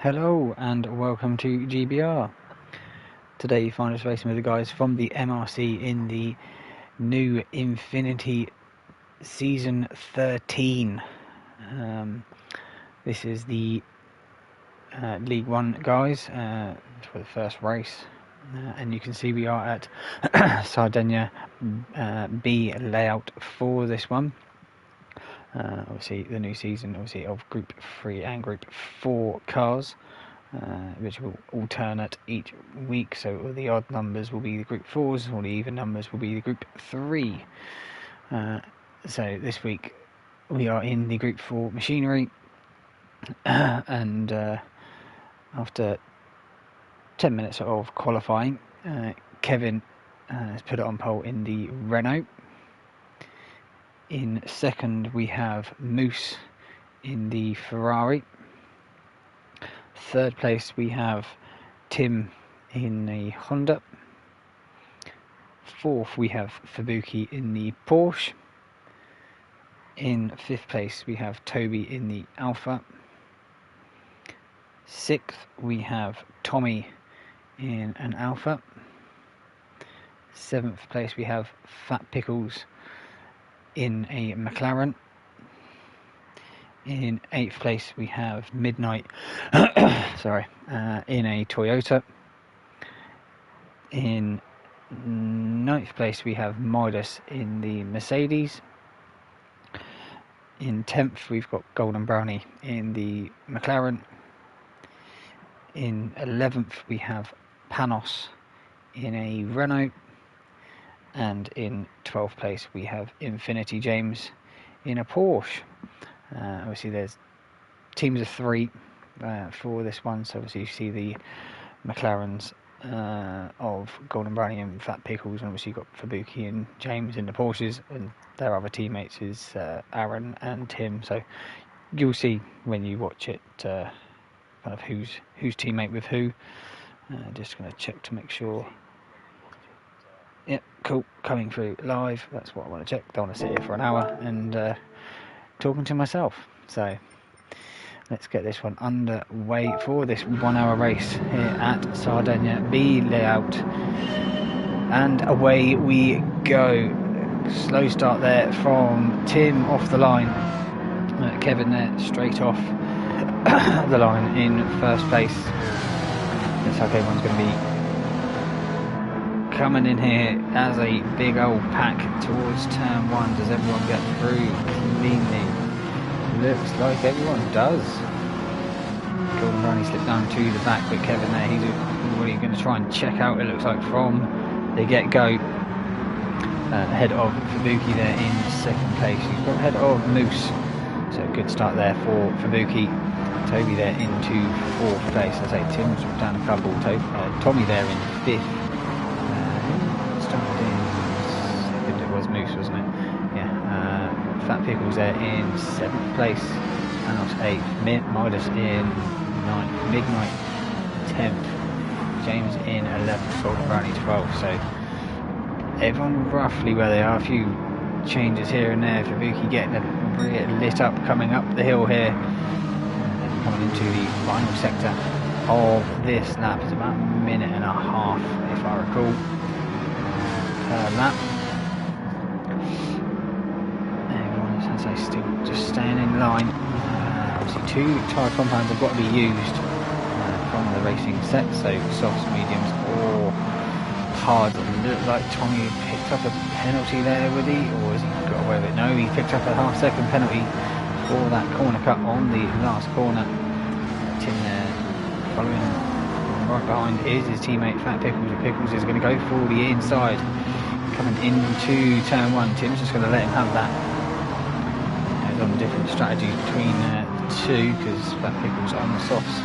Hello and welcome to GBR. Today you find us racing with the guys from the MRC in the new Infinity Season 13. This is the League 1 guys for the first race, and you can see we are at Sardinia B layout for this one. Obviously the new season of Group 3 and Group 4 cars, which will alternate each week, so all the odd numbers will be the Group 4s, all the even numbers will be the Group 3. So this week we are in the Group 4 machinery, and after 10 minutes of qualifying, Kevin has put it on pole in the Renault. In second we have Moose in the Ferrari. Third place we have Tim in the Honda. Fourth we have Fabuki in the Porsche. In fifth place we have Toby in the Alpha. Sixth we have Tommy in an Alpha. Seventh place we have Fat Pickles in a McLaren. In eighth place we have Midnight in a Toyota. In ninth place we have Midas in the Mercedes. In 10th we've got Golden Brownie in the McLaren. In 11th we have Panos in a Renault. And in 12th place we have Infinity James in a Porsche. Obviously there's teams of 3 for this one, so obviously you see the McLarens of Golden Brownie and Fat Pickles, and obviously you've got Fabuki and James in the Porsches, and their other teammates is Aaron and Tim, so you'll see when you watch it kind of who's teammate with who. Just going to check to make sure. Yep, cool, coming through live, that's what I want to check. Don't want to sit here for an hour and talking to myself. So let's get this one underway for this 1 hour race here at Sardinia B layout, and away we go. Slow start there from Tim off the line. Kevin there straight off the line in first place. Looks like everyone's going to be coming in here as a big old pack towards turn 1. Does everyone get through cleanly? Looks like everyone does. Golden Brownie slipped down to the back, but Kevin there, he's really going to try and check out, it looks like, from the get-go. Ahead of Fabuki there in second place. He's got ahead of Moose, so good start there for Fabuki. Toby there into 4th place. As I say, Tim's down a couple. Tommy there in 5th. Started in second, it was Moose, wasn't it? Yeah. Fat Pickles there in 7th place. Panos 8th. Midas in 9th. Midnight 10th. James in 11th. Golden Brownie 12th. So everyone roughly where they are. A few changes here and there. Fabuki getting a lit up coming up the hill here. Coming into the final sector of this lap. It's about a minute and a half, if I recall, per lap. Everyone is, as I say, still just staying in line. Obviously 2 tyre compounds have got to be used from the racing set, so softs, mediums or hards. It looked like Tommy picked up a penalty there, would he? Or has he got away with it? No, he picked up a half-second penalty for that corner cut on the last corner. Tim there following right behind is his teammate Fat Pickles. Pickles is going to go for the inside, coming into turn 1. Tim's just going to let him have that. There's on different strategies between the two, because Fat Pickles on the softs,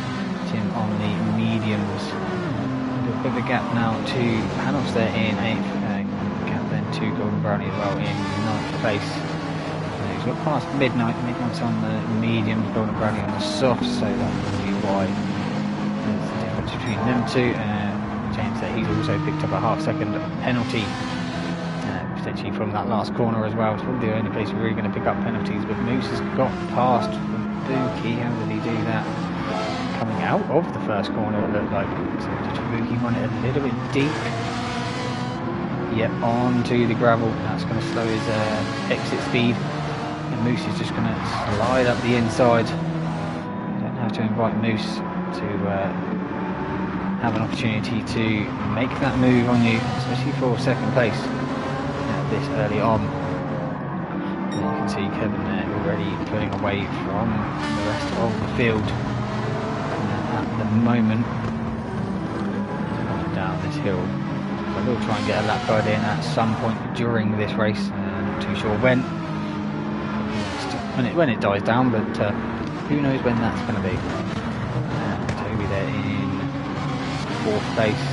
Tim on the mediums. A little bit of a gap now to Panos there in 8th. Gap then to Golden Brownie as well in 9th place. He's got past Midnight. Midnight's on the medium, Golden Brownie on the soft, so that will be why there's the difference between them two. James there, he's also picked up a half-second penalty, potentially from that last corner as well. It's probably the only place we're really going to pick up penalties, but Moose has got past Fabuki. How did he do that? coming out of the first corner, it looked like. So Tabuki won it a little bit deep. Yep, onto the gravel. That's going to slow his exit speed. And Moose is just going to slide up the inside. You don't have to invite Moose to have an opportunity to make that move on you, especially for second place this early on. And you can see Kevin there already pulling away from the rest of the field. And at the moment, he's down this hill. So we'll try and get a lap guide in at some point during this race. Not too sure when it dies down, but who knows when that's going to be. Toby there in 4th place.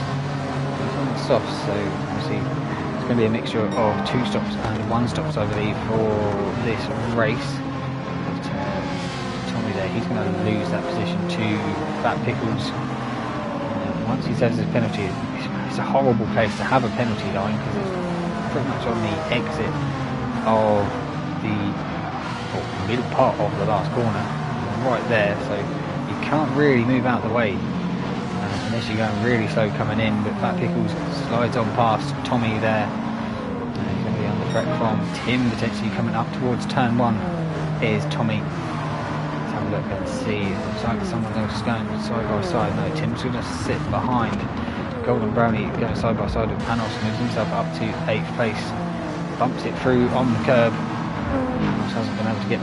He's on the softs, so obviously it's going to be a mixture of 2 stops and 1 stops, I believe, for this race. But Tommy there, he's going to lose that position to Fat Pickles. Once he says his penalty, it's a horrible place to have a penalty line because it's pretty much on the exit of the middle part of the last corner, right there, so you can't really move out of the way unless you're going really slow coming in. But Fat Pickles slides on past Tommy there. He's going to be on the threat from Tim, potentially coming up towards turn 1 is Tommy. Let's have a look and see. It looks like someone else is going side by side. No, Tim's going to sit behind Golden Brownie, going side by side with Panos, moves himself up to 8th place, bumps it through on the curb. Panos hasn't been able to get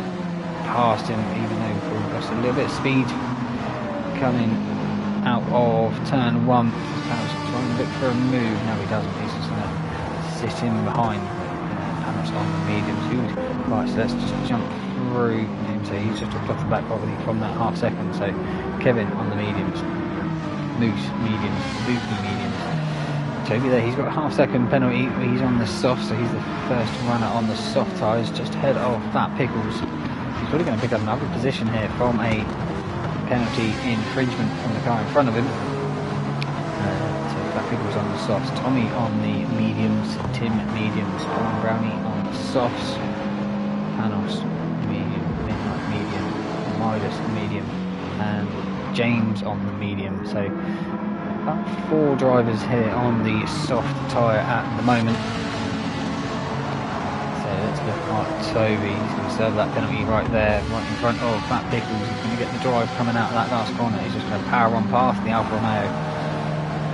past him, even though he lost a little bit of speed coming out of turn 1. Panos trying to look for a move. No, he doesn't. He's just going to sit in behind Panos on the mediums. Right, so let's just jump through him. So he's just off the back probably from that half second. So Kevin on the mediums, Moose mediums, Buki mediums. Toby there, he's got a half-second penalty. He's on the soft, so he's the first runner on the soft tyres, just ahead of Fat Pickles. He's probably going to pick up another position here from a penalty infringement from the car in front of him. So Fat Pickles on the softs, Tommy on the mediums, Tim mediums, Golden Brownie on the softs, Panos medium, Midnight medium, Midas medium, and James on the medium. So about 4 drivers here on the soft tyre at the moment. So let's look at Toby. He's going to serve that penalty right there, right in front of Fat Pickles. He's going to get the drive coming out of that last corner. He's just going to power on past the Alfa Romeo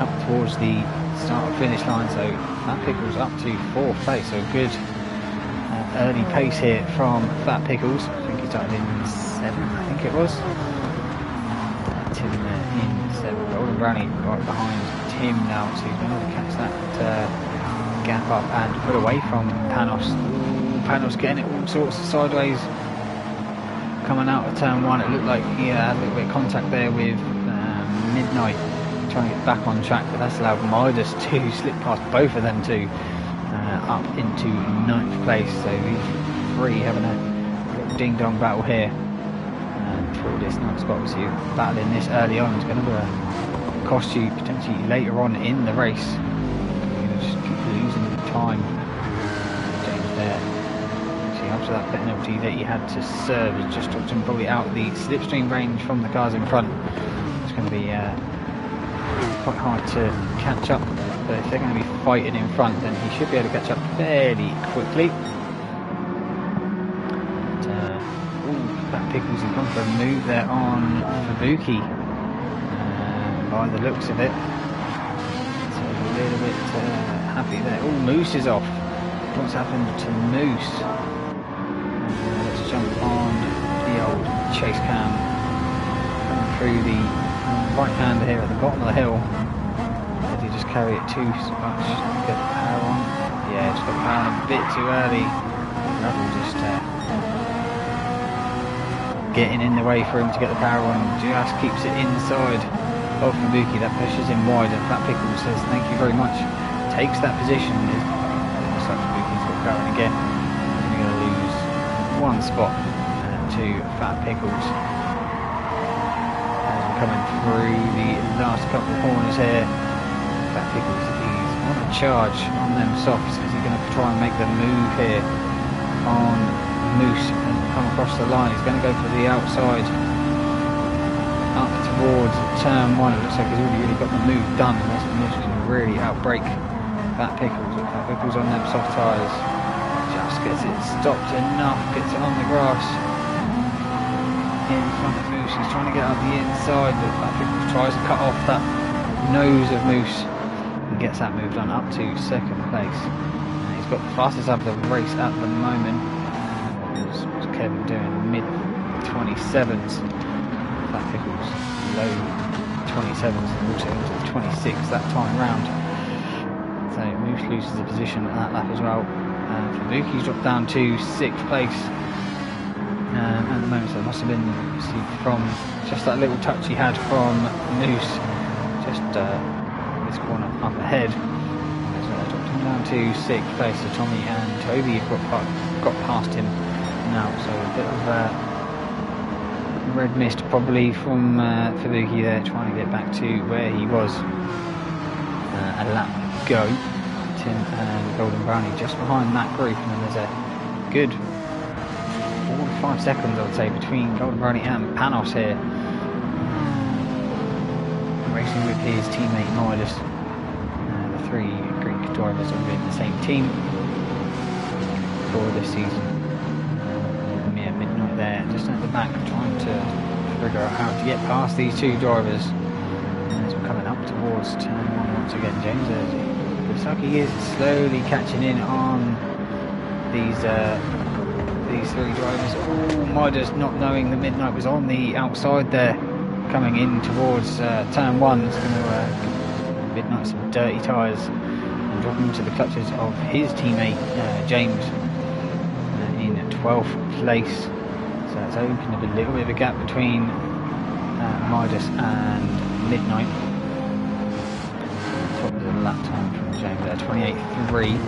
up towards the start finish line. So Fat Pickles up to 4th place. So good early pace here from Fat Pickles. I think he started in 7th, I think it was. Tim there in 7th. Golden Brownie right behind Tim now, so he's going to catch that gap up and put away from Panos. Panos getting it all sorts of sideways coming out of turn 1. It looked like he had a little bit of contact there with Midnight, trying to get back on track, but that's allowed Midas to slip past both of them two up into 9th place. So these 3 having a little ding-dong battle here for this 9th spot. So battling this early on is going to cost you potentially later on in the race. You're going to just keep losing time. James there, actually after that penalty that he had to serve, has just dropped him probably out the slipstream range from the cars in front. It's going to be quite hard to catch up, but if they're going to be fighting in front, then he should be able to catch up fairly quickly. Fat Pickles has gone for a move there on Fabuki by the looks of it. So a little bit happy there. Oh, Moose is off. What's happened to Moose? Let's jump on the old chase cam. Coming through the right hander here at the bottom of the hill. Did he just carry it too much? Get the power on. Yeah, just got the power on a bit too early. Gravel just getting in the way for him to get the power on. Just keeps it inside of Fabuki. That pushes him wide, and Fat Pickles says thank you very much. Takes that position. Looks like Fabuki's got going again. He's going to lose 1 spot to Fat Pickles. As we're coming through the last couple of corners here, Fat Pickles, he's on a charge on them softs. Is he going to try and make the move here on Moose and come across the line? He's going to go for the outside up turn one. It looks like he's already really got the move done. Unless Moose can really outbrake Fat Pickles. Fat Pickles on them soft tyres. Just gets it stopped enough, gets it on the grass. In front of Moose, he's trying to get up the inside, but Fat Pickles tries to cut off that nose of Moose and gets that moved on up to second place. And he's got the fastest out of the race at the moment. What's Kevin doing? Mid 27s. Fat Pickles low 27s and also into the 26 that time round. So Moose loses the position at that lap as well. Fabuki's dropped down to 6th place. At the moment, so it must have been from just that little touch he had from Moose, just this corner up ahead. So they dropped him down to 6th place. So Tommy and Toby have got past him now. So a bit of red mist probably from Fabuki there, trying to get back to where he was a lap ago. Tim and Golden Brownie just behind that group, and then there's a good 4 to 5 seconds, I would say, between Golden Brownie and Panos here. Racing with his teammate Midas. The 3 Greek drivers are in the same team for this season. Yeah, Midnight there, just at the back, trying to figure out how to get past these 2 drivers. As we're coming up towards turn 1 once again, James looks like he is slowly catching in on these 3 drivers. Oh, Midas not knowing that Midnight was on the outside there, coming in towards turn 1. It's going to Midnight some dirty tyres and drop him to the clutches of his teammate James in 12th place. So it's opened up a little bit of a gap between Midas and Midnight. Top of the lap time from James there, 28.3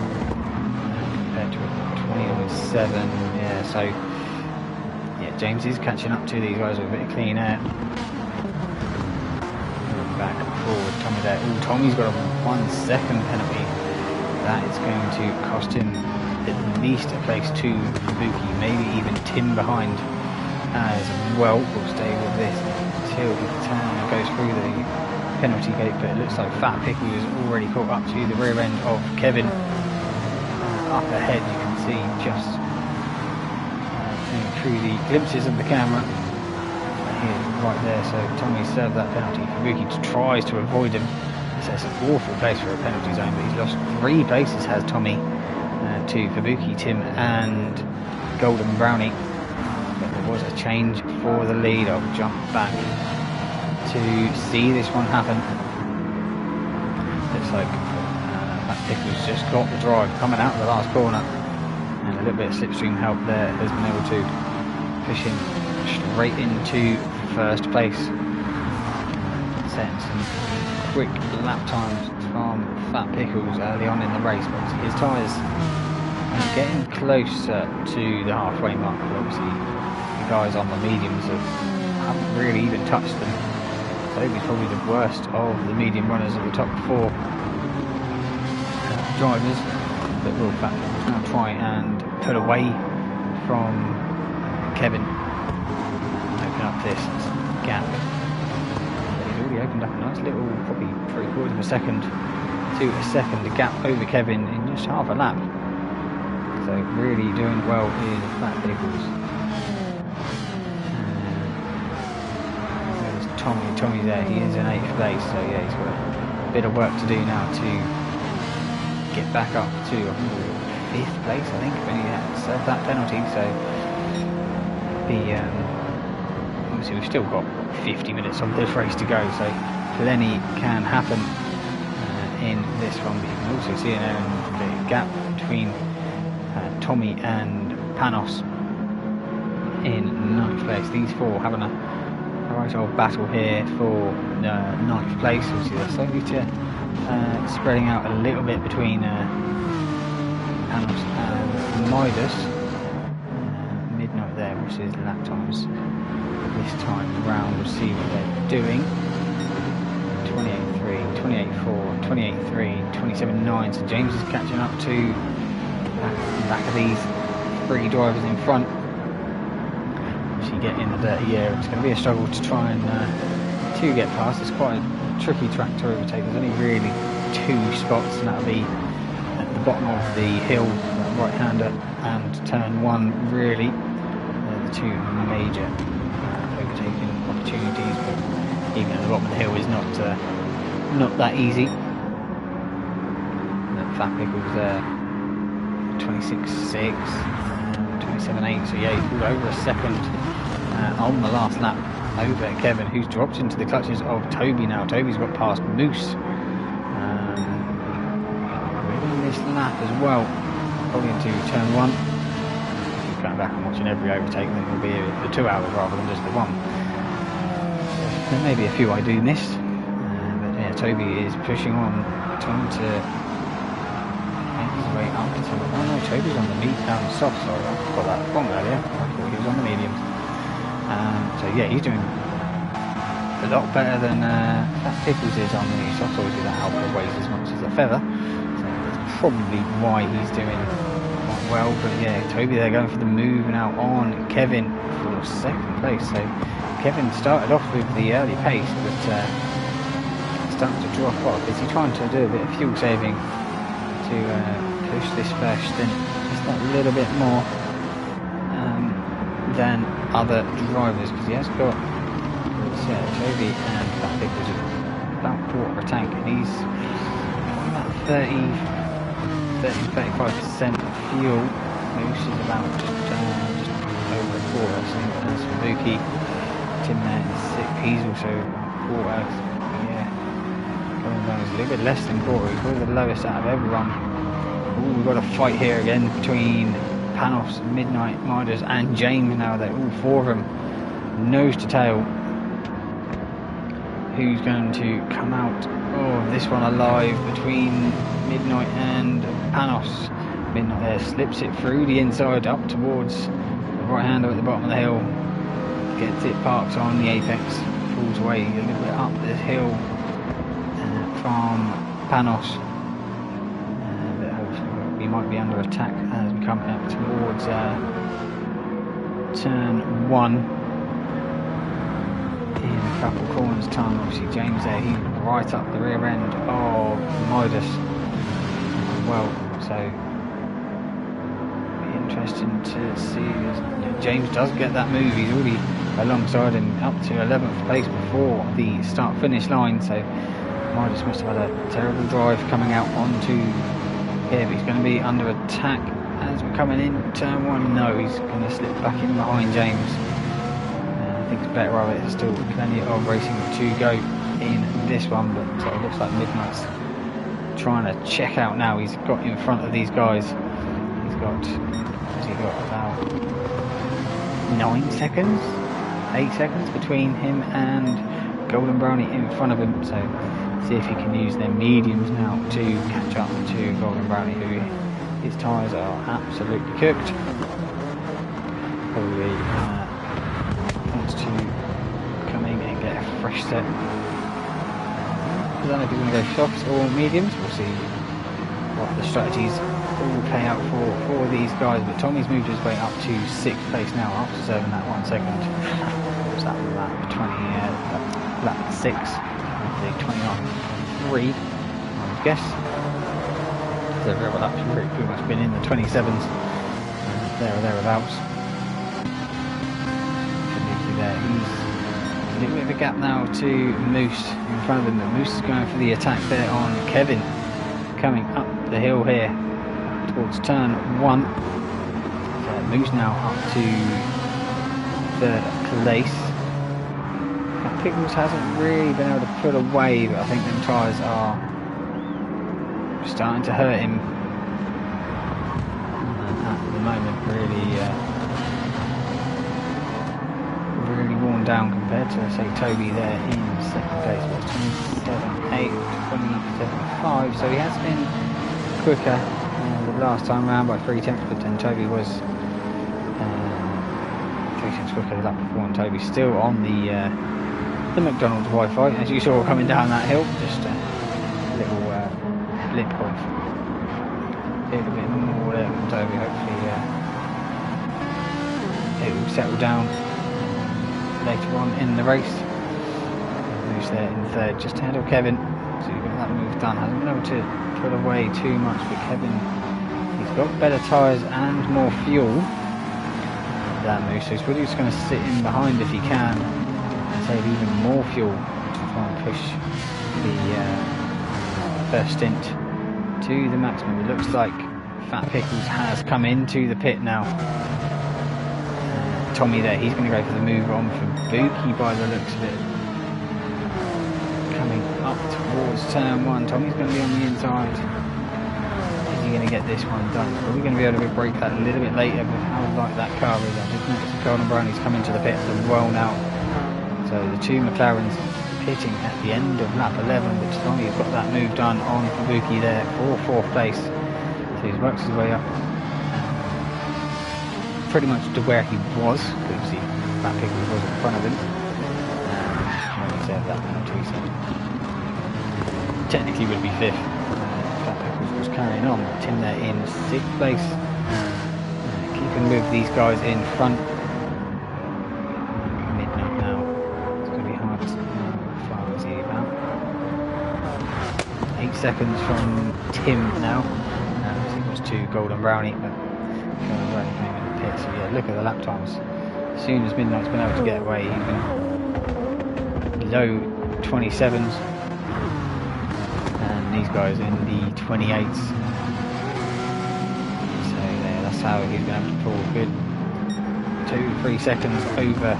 compared to 20.7. Yeah, so yeah, James is catching up to these guys with a bit of clean air. Back and forward, Tommy there. Oh, Tommy's got a 1 second penalty. That is going to cost him at least a place to Fabuki, maybe even Tim behind as well. We'll stay with this until the turn goes through the penalty gate, but it looks like Fat Pickle is already caught up to the rear end of Kevin. Up ahead, you can see just through the glimpses of the camera. Right there, so Tommy served that penalty. Fabuki tries to avoid him. It's an awful place for a penalty zone, but he's lost 3 places, has Tommy, to Fabuki, Tim and Golden Brownie. But there was a change for the lead. I'll jump back to see this one happen. Looks like that Pickles just got the drive coming out of the last corner, and a little bit of slipstream help there has been able to push him straight into 1st place. Setting some quick lap times from Fat Pickles early on in the race, but his tyres are getting closer to the halfway mark. But obviously the guys on the mediums haven't really even touched them. Toby's probably the worst of the medium runners of the top 4 drivers, but will Fat Pickles now try and pull away from Kevin, open up this gap. He's already opened up a nice little, probably 3/4 of a second to a second gap over Kevin in just half a lap. So really doing well in Fat Pickles. There's Tommy there, he is in 8th place, so yeah, he's got a bit of work to do now to get back up to 5th place, I think, when he served that penalty. So obviously we've still got 50 minutes of this race to go, so plenty can happen in this one. But you can also see the gap between Tommy and Panos in 9th place. These 4 having a right old battle here for 9th place. Obviously they're slowly spreading out a little bit between Panos and Midas. Midnight there, which is lap times this time round. We'll see what they're doing. 28.3, 28.4, 28.3, 27.9. So James is catching up to back of these 3 drivers in front. Actually get in the dirty air. It's going to be a struggle to try and to get past. It's quite a tricky track to overtake. There's only really 2 spots, and that'll be at the bottom of the hill, right-hander, and turn 1. Really, the 2 major overtaking opportunities. But even at the bottom of the hill is not that easy. Fat Pickles there, 26.6, 27.8. So yeah, he's pulled over a second on the last lap over Kevin, who's dropped into the clutches of Toby now. Toby's got past Moose in this lap as well, probably into turn 1. Keep going back and watching every overtake, then it'll be the 2 hours rather than just the 1. There may be a few I do miss, but yeah, Toby is pushing on, trying to make his way up to... Oh no, Toby's on the soft, sorry, I got that wrong earlier. I thought he was on the mediums. So yeah, he's doing a lot better than Fat Pickles is on the soft. Obviously that Alpha weighs as much as a feather, so that's probably why he's doing quite well. But yeah, Toby there going for the move now on Kevin for 2nd place. So Kevin started off with the early pace, but starting to drop off. Is he trying to do a bit of fuel saving to push this first stint just that little bit more than other drivers? Because he has got Toby and Fat Pickles about 1/4 tank, and he's about 30-35% fuel. Moose is about just over 1/4. So that's Mookie. Tim there is 6. He's also 1/4. Yeah, going down is a little bit less than 1/4. He's probably the lowest out of everyone. Ooh, we've got a fight here again between Panos, Midnight, Midas and James now. They're all 4 of them nose to tail. Who's going to come out of this one alive between Midnight and Panos? Midnight there slips it through the inside up towards the right-hander at the bottom of the hill. Gets it parked on the apex. Pulls away a little bit up the hill from Panos. We might be under attack as we come up towards turn 1 in a couple of corners time. Obviously James there, he's right up the rear end of Midas as well, so it'll be interesting to see. James does get that move. He's already alongside him up to 11th place before the start finish line, so Midas must have had a terrible drive coming out onto here, but he's going to be under attack as we're coming in turn 1. No, he's going to slip back in behind James. I think it's better of it. There's still plenty of racing to go in this one, but it looks like Midnight's trying to check out now. He's got in front of these guys. He's got about 9 seconds, 8 seconds between him and Golden Brownie in front of him, so see if he can use their mediums now to catch up to Golden Brownie, who his tyres are absolutely cooked. Probably wants to come in and get a fresh set. I don't know if he's going to go softs or mediums. We'll see what the strategies will play out for these guys, but Tommy's moved his way up to 6th place now after serving that 1 second. What's that, lap 20, lap 6, the 29.3, I would guess. So every other lap's pretty much been in the 27s, there or thereabouts. There, he's a little bit of a gap now to Moose in front of him, but Moose is going for the attack there on Kevin, coming up the hill here towards turn 1. So Moose now up to 3rd place. Pickles hasn't really been able to pull away, but I think them tyres are starting to hurt him at the moment. Really worn down compared to, say, Toby there in 2nd place, but 27.8, 27.5, so he has been quicker the last time around by 3 tenths, but then Toby was 3 tenths quicker the lap before, and Toby's still on the McDonald's Wi-Fi, as you saw coming down that hill. Just a little blip of a little bit more there from Toby. Hopefully it will settle down later on in the race. We Moose there in third, just ahead of Kevin. So he's got that move done. Hasn't been able to put away too much, but Kevin, he's got better tyres and more fuel than Moose. So he's really just going to sit in behind if he can and save even more fuel to try and push the first stint to the maximum. It looks like Fat Pickles has come into the pit now. Tommy there, he's going to go for the move on from Buki by the looks of it. Coming up towards turn 1, Tommy's going to be on the inside. Is he going to get this one done? Probably going to be able to break that a little bit later with how light that car is. I just noticed Golden Brownie's coming to the pit as well now. So the two McLarens pitting at the end of lap 11, but Tommy's got that move done on Buki there for 4th place. So he's worked his way up pretty much to where he was, because see Fat Pickles was in front of him. That penalty, so technically would be 5th. Fat Pickles was carrying on. Tim there in 6th place. Keeping with these guys in front. Midnight now. It's going to be hard to know how far is he about. 8 seconds from Tim now. I think it was to Golden Brownie, but Golden Brownie came in the pit. So yeah, look at the lap times. As soon as Midnight's been able to get away, he's been low 27s, and these guys in the 28s. So yeah, that's how he's been able to pull good 2-3 seconds over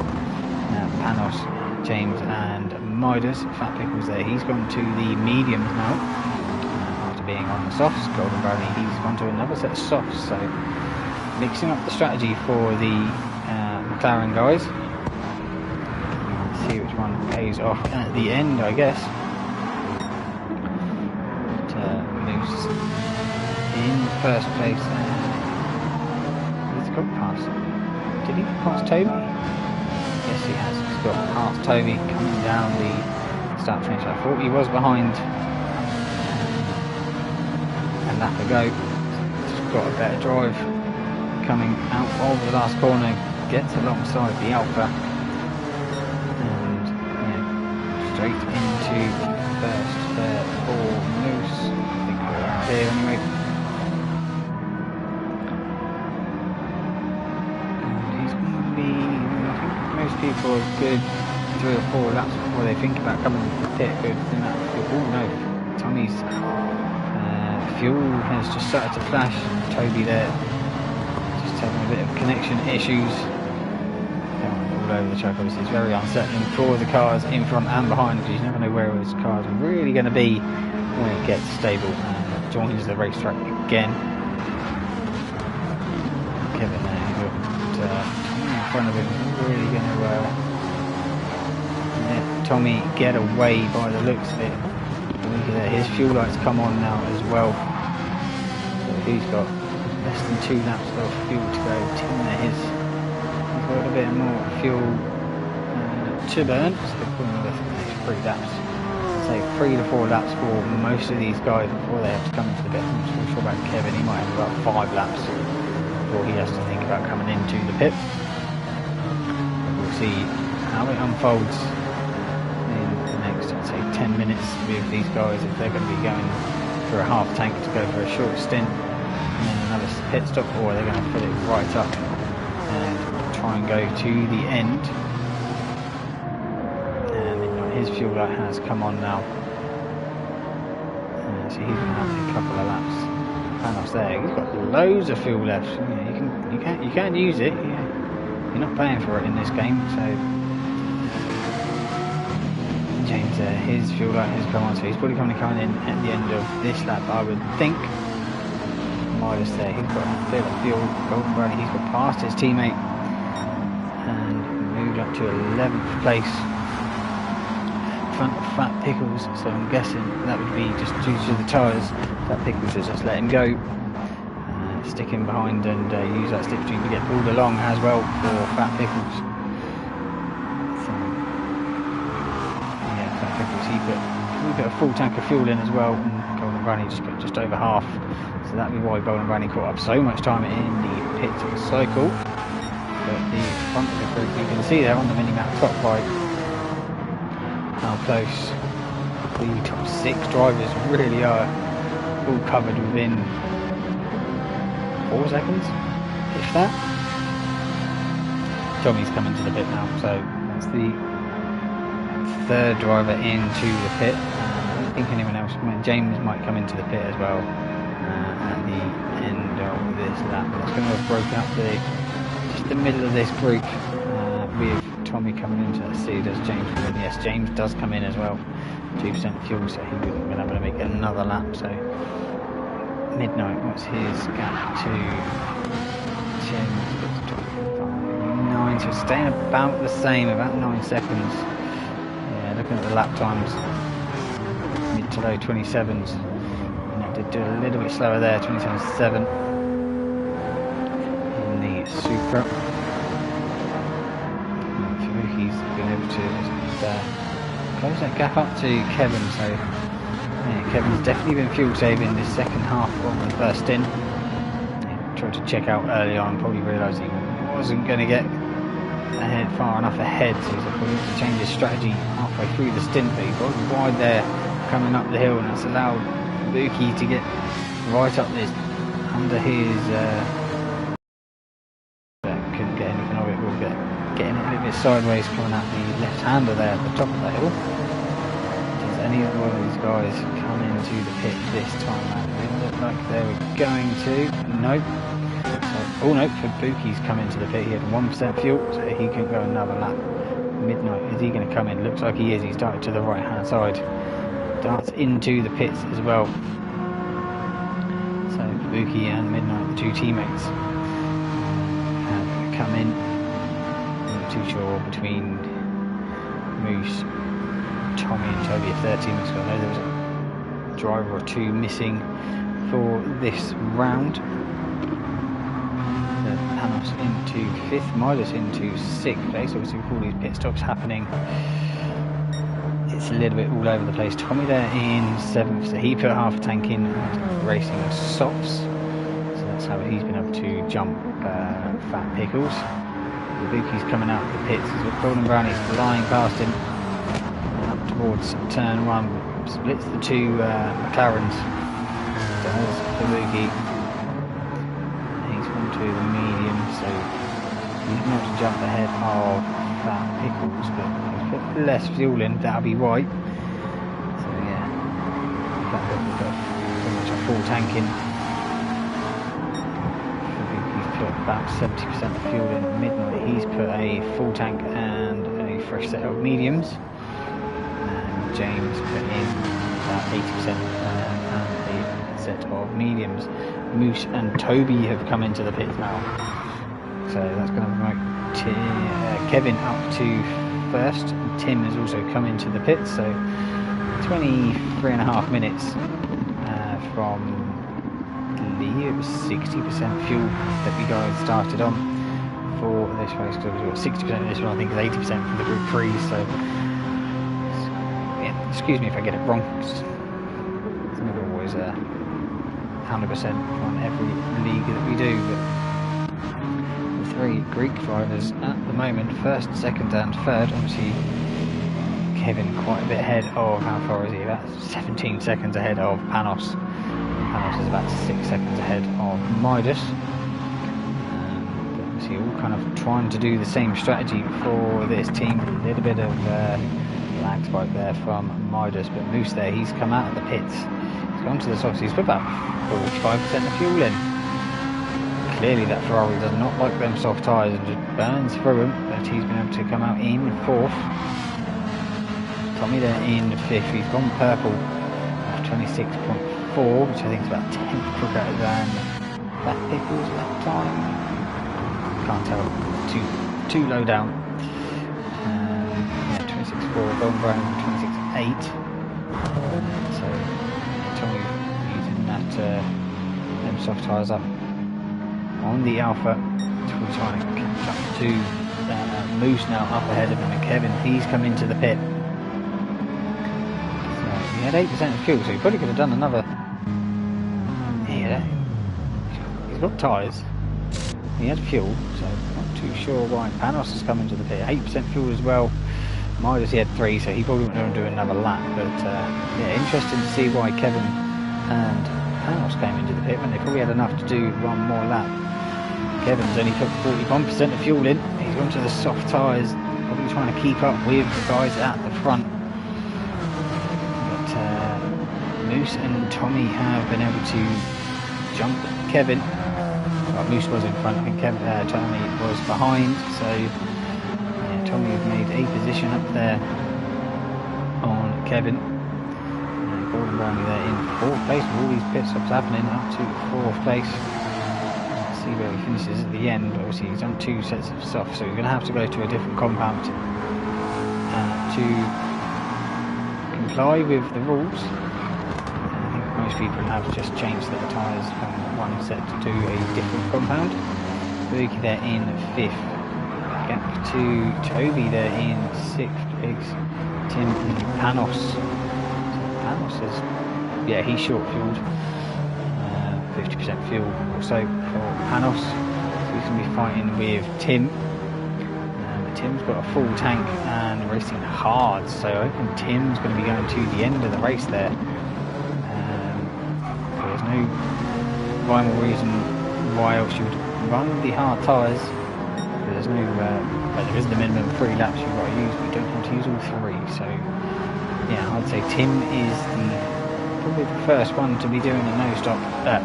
Panos, James and Midas. Fat Pickles there, he's gone to the mediums now after being on the softs. Golden Brownie, he's gone to another set of softs, so mixing up the strategy for the McLaren guys. See which one pays off at the end, I guess. But, Moose in first place. He's got past. Did he pass Toby? Yes, he has. He's got past Toby coming down the start finish. I thought he was behind a lap ago. Just got a better drive coming out of the last corner. Gets alongside the Alpha. Straight into first there for Moose. I think we're around here anyway. And he's going to be, I think most people are good 3 or 4 laps before they think about coming to the pit. Good in that fuel. Oh no, Tommy's fuel has just started to flash. Toby there, just having a bit of connection issues. Over the track, obviously it's very unsettling for the cars in front and behind, because you never know where his cars are really going to be when it gets stable. And joins the racetrack again. Kevin there, he's got Tommy in front of him, really going to let Tommy get away by the looks of it. Look at that, his fuel lights come on now as well. So he's got less than 2 laps of fuel to go. Tim there, he's got a bit more fuel to burn, so they're pulling the next 3 laps. Say 3 to 4 laps for most of these guys before they have to come into the pit. I'm not sure about Kevin, he might have about 5 laps before he has to think about coming into the pit. We'll see how it unfolds in the next, I'd say, 10 minutes with these guys, if they're going to be going for a half tank to go for a short stint and then another pit stop, or they're going to fill it right up and try and go to the end. And his fuel light has come on now. So he's going to have a couple of laps. Panos there, he's got loads of fuel left. Yeah, you can use it. Yeah. You're not paying for it in this game. So James there, his fuel light has come on, so he's probably coming in at the end of this lap, I would think. Midas there, he's got a bit of fuel. Golden Brownie, he's got past his teammate and moved up to 11th place in front of Fat Pickles, so I'm guessing that would be just due to the tyres. Fat Pickles has just let him go, stick him behind and use that slipstream to get pulled along as well for Fat Pickles. So yeah, Fat Pickles, he put a full tank of fuel in as well, and Golden Brownie just put just over half, so that'd be why Golden Brownie caught up so much time in the pit cycle. But the front of the group, you can see there on the mini-map top right, how close the top 6 drivers really are, all covered within 4 seconds, if that. Tommy's coming to the pit now, so that's the 3rd driver into the pit. I don't think anyone else, James might come into the pit as well at the end of this lap. That's going to have broken up just the middle of this group with Tommy coming into. Let's see, does James come in? Yes, James does come in as well. 2% fuel, so he wouldn't be able to make another lap. So Midnight, what's his gap to Tim? 9, so staying about the same, about 9 seconds. Yeah, looking at the lap times, mid to low 27s. And it did do a little bit slower there, 27.7 in the Supra. He's been able to close that gap up to Kevin, so yeah, Kevin's definitely been fuel saving this second half of the first stint. Tried to check out early on, probably realised he wasn't going to get far enough ahead, so he's probably to change his strategy halfway through the stint, but he got wide there coming up the hill, and that's allowed Buki to get right up this under his couldn't get anything of it. We'll getting it a little bit sideways coming out the left-hander there at the top of the hill. Does any of these guys come into the pit this time out? They look like they were going to. Nope. So, oh no, for Buki's come into the pit. He had 1% fuel, so he can go another lap. Midnight, is he going to come in? Looks like he is. He's started to the right-hand side. Darts into the pits as well. So Buki and Midnight, the 2 teammates, have come in. Too sure between Moose, Tommy and Toby if their teammates got. I know there was a driver or 2 missing for this round. The Panos into 5th, Midas into 6th place. Obviously with all these pit stops happening, it's a little bit all over the place. Tommy there in 7th, so he put half a tank in racing softs, so that's how he's been able to jump Fat Pickles. Buki's coming out of the pits. He's got Golden Brownies flying past him up towards turn 1. Splits the 2 McLarens. Does for Buki. He's gone to the medium, so he's not to jump ahead of Fat Pickles, but he's put less fuel in. That'll be white. So yeah, Fat Pickles got pretty much a full tank in. About 70% of fuel in. Midnight, he's put a full tank and a fresh set of mediums, and James put in about 80% and a set of mediums. Moose and Toby have come into the pits now, so that's going to promote Kevin up to 1st. Tim has also come into the pits, so 23.5 minutes from it was 60% fuel that we guys started on for this race, because we've got 60% of this one, I think is 80% from the Group 3, so yeah, excuse me if I get it wrong, it's never always 100% on every league that we do, but the 3 Greek drivers at the moment, 1st, 2nd and 3rd, obviously Kevin quite a bit ahead of, how far is he, about 17 seconds ahead of Panos. Panos is about 6 seconds ahead of Midas. But obviously all kind of trying to do the same strategy for this team. A little bit of lag spike there from Midas, but Moose there, he's come out of the pits. He's gone to the softs, he's put about 45% of fuel in. Clearly that Ferrari does not like them soft tyres and just burns through them, but he's been able to come out in 4th. Tommy there in 5th, he's gone purple at 26.4, which I think is about 10th quicker than Fat Pickles at that time. Can't tell, too low down. Yeah, 26.4, Golden Brown 26.8. So Tommy using that them soft tyres up on the Alpha, we're trying to catch up to Moose now up ahead of him, and Kevin, he's come into the pit. So he had 8% of fuel, so he probably could have done another. Yeah, he's got tyres, he had fuel, so not too sure why. Panos has come into the pit, 8% fuel as well. Midas, he had 3, so he probably wouldn't do another lap. But yeah, interesting to see why Kevin and Panos came into the pit when they probably had enough to do one more lap. Kevin's only put 41% of fuel in. He's gone to the soft tyres, probably trying to keep up with the guys at the front. But Moose and Tommy have been able to jump Kevin. Well, Moose was in front, I think Tommy was behind, so yeah, Tommy made a position up there on Kevin. Gordon Brownlee there in 4th place with all these pit stops happening, up to 4th place. Let's see where he finishes at the end. Obviously he's done 2 sets of softs, so he's going to have to go to a different compound to comply with the rules. I think most people have just changed their tyres from one set to a different compound. Berkey there in 5th. Gap to Toby there in 6th place. Tim and Panos. Panos is, yeah, he's short fueled. 50% fuel also for Panos. So he's going to be fighting with Tim. Tim's got a full tank and racing hard, so I reckon Tim's going to be going to the end of the race there. There's no rhyme or reason why else you would run the hard tyres. There's no, but there isn't a minimum of 3 laps you've got to use, but you don't have to use all 3. So yeah, I'd say Tim is probably the first one to be doing a no stop, a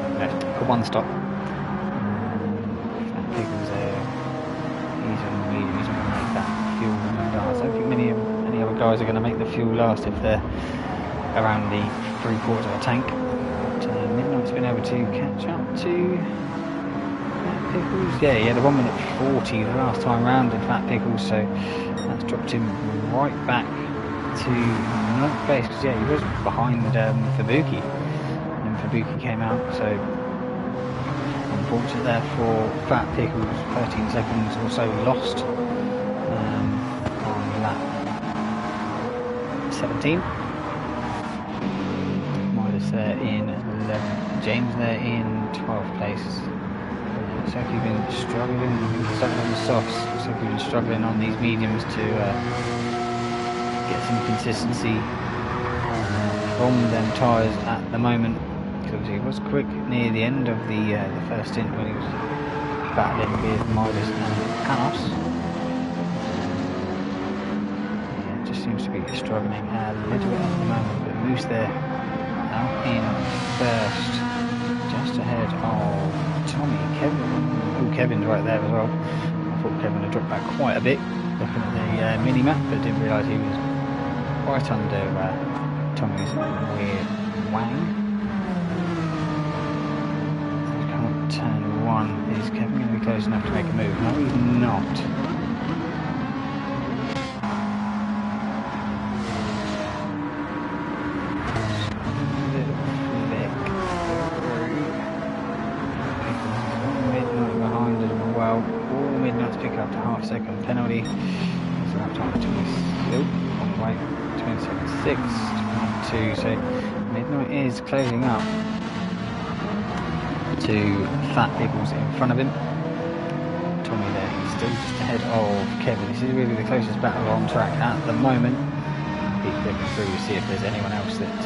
1 stop. Pickles there, he's on the medium, he's not going to make that fuel last. I don't think many other guys are going to make the fuel last if they're around the 3/4 of a tank. But Midnight's been able to catch up to Pickles. Yeah, he had a 1 minute 40 the last time round in Fat Pickles, so that's dropped him right back to 9th place, because yeah, he was behind Fabuki, and Fabuki came out, so unfortunate there for Fat Pickles. 13 seconds or so lost on lap 17. Midas there in 11th, James there in 12th place. Looks like he's been struggling, starting on the softs, looks like he's been struggling on these mediums to get some consistency from them tyres at the moment, because he was quick near the end of the first stint when he was battling with Midas and Panos. Yeah, just seems to be struggling a little bit at the moment, but Moose there out in first, just ahead of Tommy. Kevin's right there as well. I thought Kevin had dropped back quite a bit looking at the mini-map, but didn't realise he was right under Tommy's rear wang. Can't turn 1. Is Kevin going to be close enough to make a move? No, he's not. Midnight behind as well. All Midnight to pick up the half-second penalty. So that time 26. Wait, 26, 22, so Midnight is closing up to Fat Pickles in front of him. Tommy there, he's still just ahead of Kevin. This is really the closest battle on track at the moment. Keep looking through to see if there's anyone else that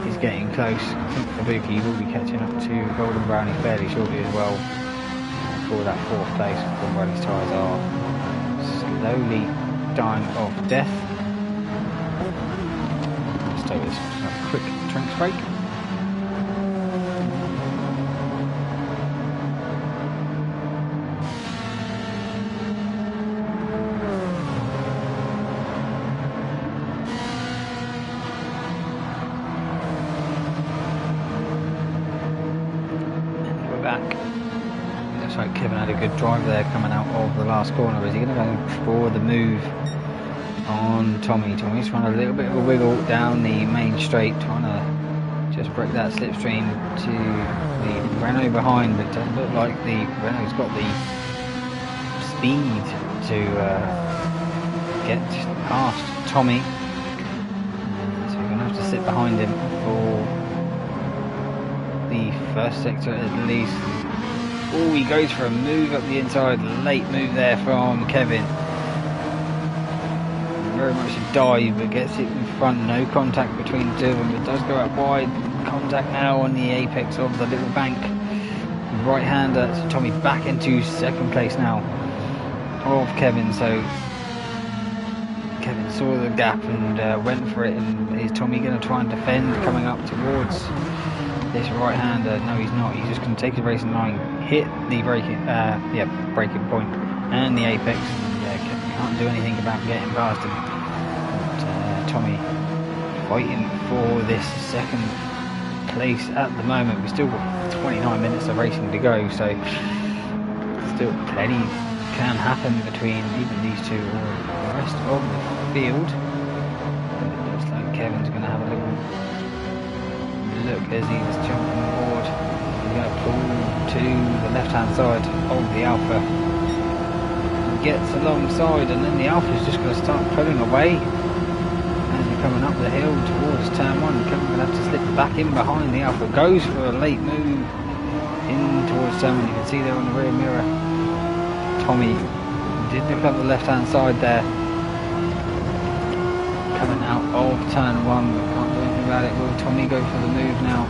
is getting close. I think Fabuki will be catching up to Golden Brownie fairly shortly as well for that 4th place. Golden Brownie's tyres are slowly dying of death. Let's take this quick drinks break. And we're back. Looks like Kevin had a good drive there coming out of the last corner. Is he going to go for the move on Tommy? Tommy's trying a little bit of a wiggle down the main straight, trying to just break that slipstream to the Renault behind, but it doesn't look like the Renault's got the speed to get past Tommy. So we're going to have to sit behind him for the first sector at least. Oh, he goes for a move up the inside, late move there from Kevin. very much a dive, but gets it in front. No contact between the two of them. It does go out wide. Contact now on the apex of the little bank. Right-hander. So Tommy back into second place now of Kevin. So Kevin saw the gap and went for it. And is Tommy going to try and defend coming up towards this right-hander? No, he's not. He's just going to take the racing line, hit the breaking point and the apex. Kevin can't do anything about getting past him. But Tommy fighting for this second place at the moment. We've still got 29 minutes of racing to go, so still plenty can happen between even these two or the rest of the field. And it looks like Kevin's going to have a little look as he's jumping aboard. He's going to pull to the left-hand side of the Alpha. He gets alongside, and then the Alpha is just going to start pulling away. As we're coming up the hill towards turn 1, Kevin's going to have to slip back in behind the Alpha. Goes for a late move in towards turn 1. You can see there on the rear mirror. Tommy did look up the left-hand side there. Coming out of turn 1, but can't do anything about it. Will Tommy go for the move now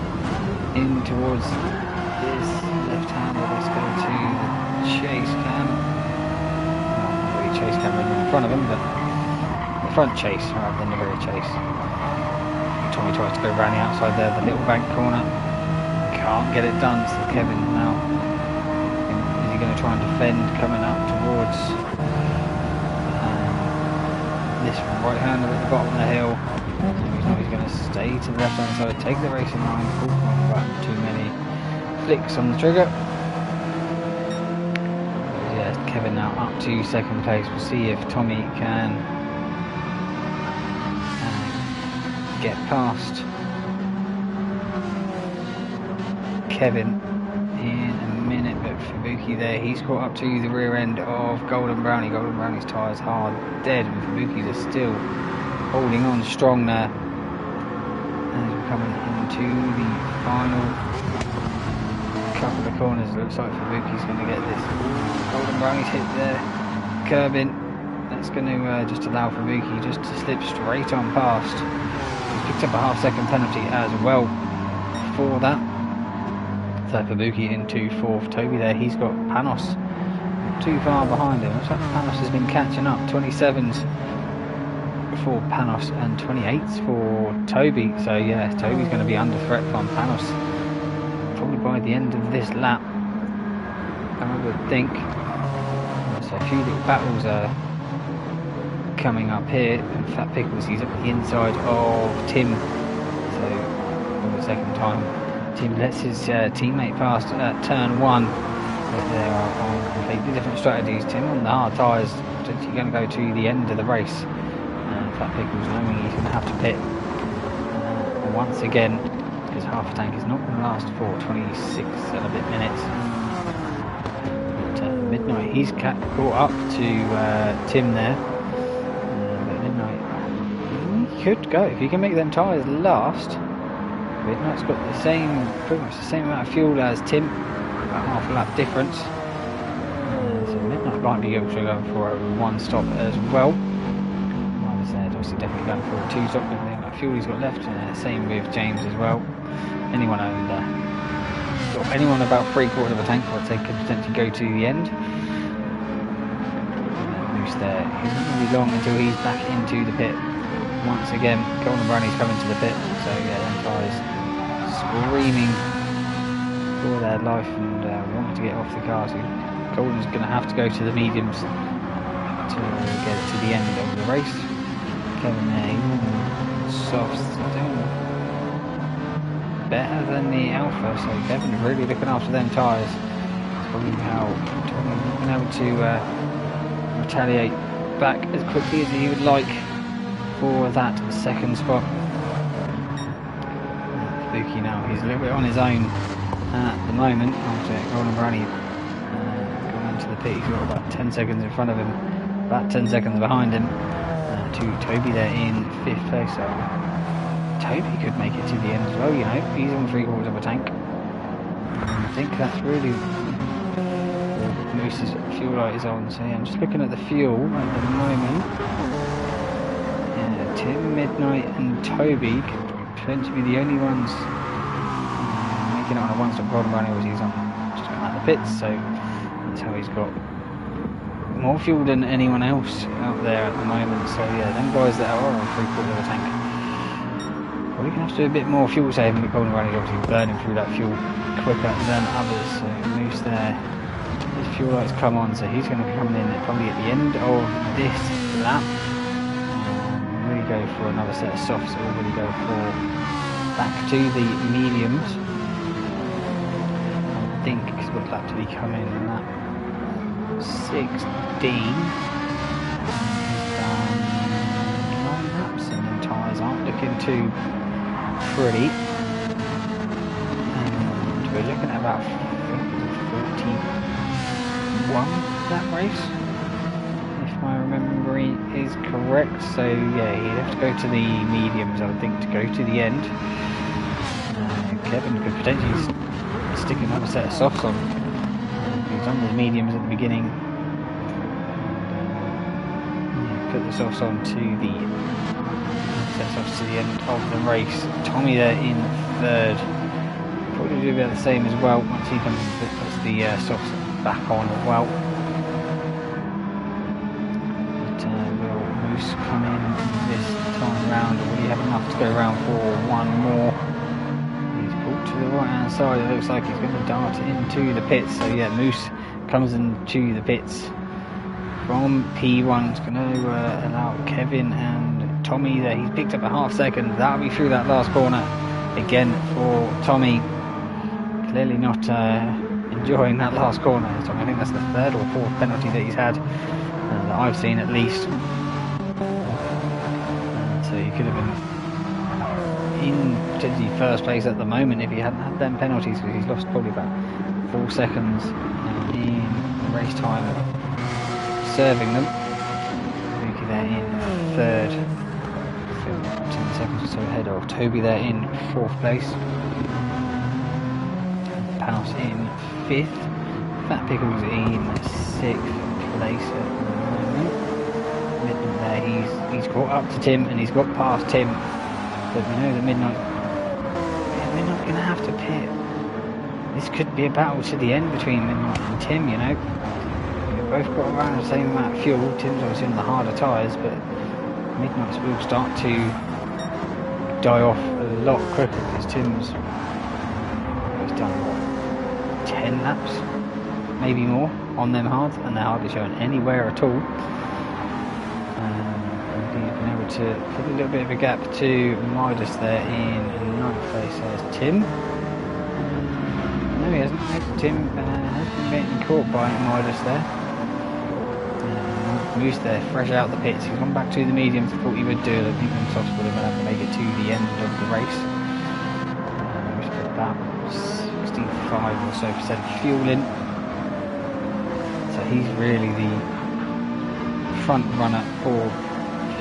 in towards this left-hander? Let's go to the chase cam. Not really chase cam in front of him, but the front chase rather than the rear chase. Tommy tries to go around the outside there, the little bank corner. Can't get it done, so Kevin now is he going to try and defend coming up towards this right-hander at the bottom of the hill. He's going to stay to the left-hand side, take the racing line, pull wrong button, too many flicks on the trigger. Yeah, Kevin now up to second place. We'll see if Tommy can get past Kevin in a minute, but Fubuki there, he's caught up to the rear end of Golden Brownie. Golden Brownie's tyres hard dead, and Fubuki's are still holding on strong there. As we're coming into the final couple of corners, it looks like Fubuki's going to get this. Golden Brownie's hit there, curbing. That's going to just allow Fubuki just to slip straight on past. He's picked up a half-second penalty as well for that. So Fubuki into fourth. Toby there, he's got Panos not too far behind him. Looks like Panos has been catching up. 27s for Panos and 28s for Toby. So yeah, Toby's going to be under threat from Panos probably by the end of this lap, I would think. So a few little battles are coming up here. Fat Pickles, he's up the inside of Tim. So for the second time, Tim lets his teammate past at turn 1, but there are on completely different strategies. Tim on the hard tyres, potentially going to go to the end of the race. Fat Pickles knowing he's going to have to pit once again, because half a tank is not going to last for 26 and a bit minutes. But Midnight, he's caught up to Tim there. But Midnight, he could go if he can make them tyres last. Midnight's got the same, pretty much the same amount of fuel as Tim, about half a lap difference. So Midnight might be able to go for a 1-stop as well. Obviously definitely going for a 2-stop, but the amount of fuel he's got left. Same with James as well. Anyone about 3/4 of a tank, I'd say, could potentially go to the end. Moose there, he's not going to be long until he's back into the pit. Once again, Golden Brownie's coming to the pit, so yeah, them tyres screaming for their life and wanting to get off the car. So Golden's going to have to go to the mediums to get to the end of the race. Kevin there, softs, doing better than the Alpha, so Kevin's really looking after them tyres. That's probably how Tommy's been able to retaliate back as quickly as he would like for that second spot. Fubuki now, he's a little bit on his own at the moment after Golden Brownie going into the pit. He's got about 10 seconds in front of him, about 10 seconds behind him. To Toby there in 5th place, so Toby could make it to the end as well, you know. He's on 3/4 of a tank. And I think that's really Moose's fuel light is on, so yeah, I'm just looking at the fuel at the moment. Tim, Midnight and Toby tend to be the only ones making it on a one-stop golden run. He's on just going out the pits, so that's how he's got more fuel than anyone else out there at the moment. So yeah, them guys that are on 3/4 of a tank, well, we can have to do a bit more fuel saving. The golden run is obviously burning through that fuel quicker than others. So Moose there, his fuel lights come on, so he's going to be coming in probably at the end of this lap. Really go for another set of softs, or really go for back to the mediums. I think because we'll have to be coming in that 16. He's done 9 laps, and the tyres aren't looking too pretty. And we're looking at about 41 that race, if my memory is correct. So yeah, he'd have to go to the mediums, I would think, to go to the end. Kevin could potentially stick another set of softs on. He's done the mediums at the beginning. Put the softs on to the softs to the end of the race. Tommy there in third. Probably do about the same as well once he comes and puts the softs back on as well. But will Moose come in this time round, or will he have enough to go around for one more? He's pulled to the right hand side. It looks like he's going to dart into the pits. So yeah, Moose comes into the pits from P1. It's going to allow Kevin and Tommy there. He's picked up a half second. That'll be through that last corner again for Tommy. Clearly not enjoying that last corner. I think that's the 3rd or 4th penalty that he's had, that I've seen at least. So he could have been in potentially first place at the moment if he hadn't had them penalties, because he's lost probably about 4 seconds in race time serving them. Luki there in 3rd, 10 seconds or so ahead of Toby there in 4th place. Panos in 5th. Fat Pickles in 6th place at the moment. Midnight there, he's got up to Tim and he's got past Tim. But we know that Midnight, we're not going to have to pit. This could be a battle to the end between Midnight and Tim, you know. They've both got around the same amount of fuel. Tim's obviously on the harder tyres, but Midnight's will start to die off a lot quicker, because Tim's done what, 10 laps, maybe more, on them hards, and they're hardly showing anywhere at all. He's been able to put a little bit of a gap to Midas there in 9th place. There's Tim. No, he hasn't. Tim has been getting caught by Midas there. Moose there, fresh out the pits. He's gone back to the mediums. I thought he would do it. I think them softs would have been able to make it to the end of the race. Moose put about 65 or so percent fuel in. So he's really the front runner for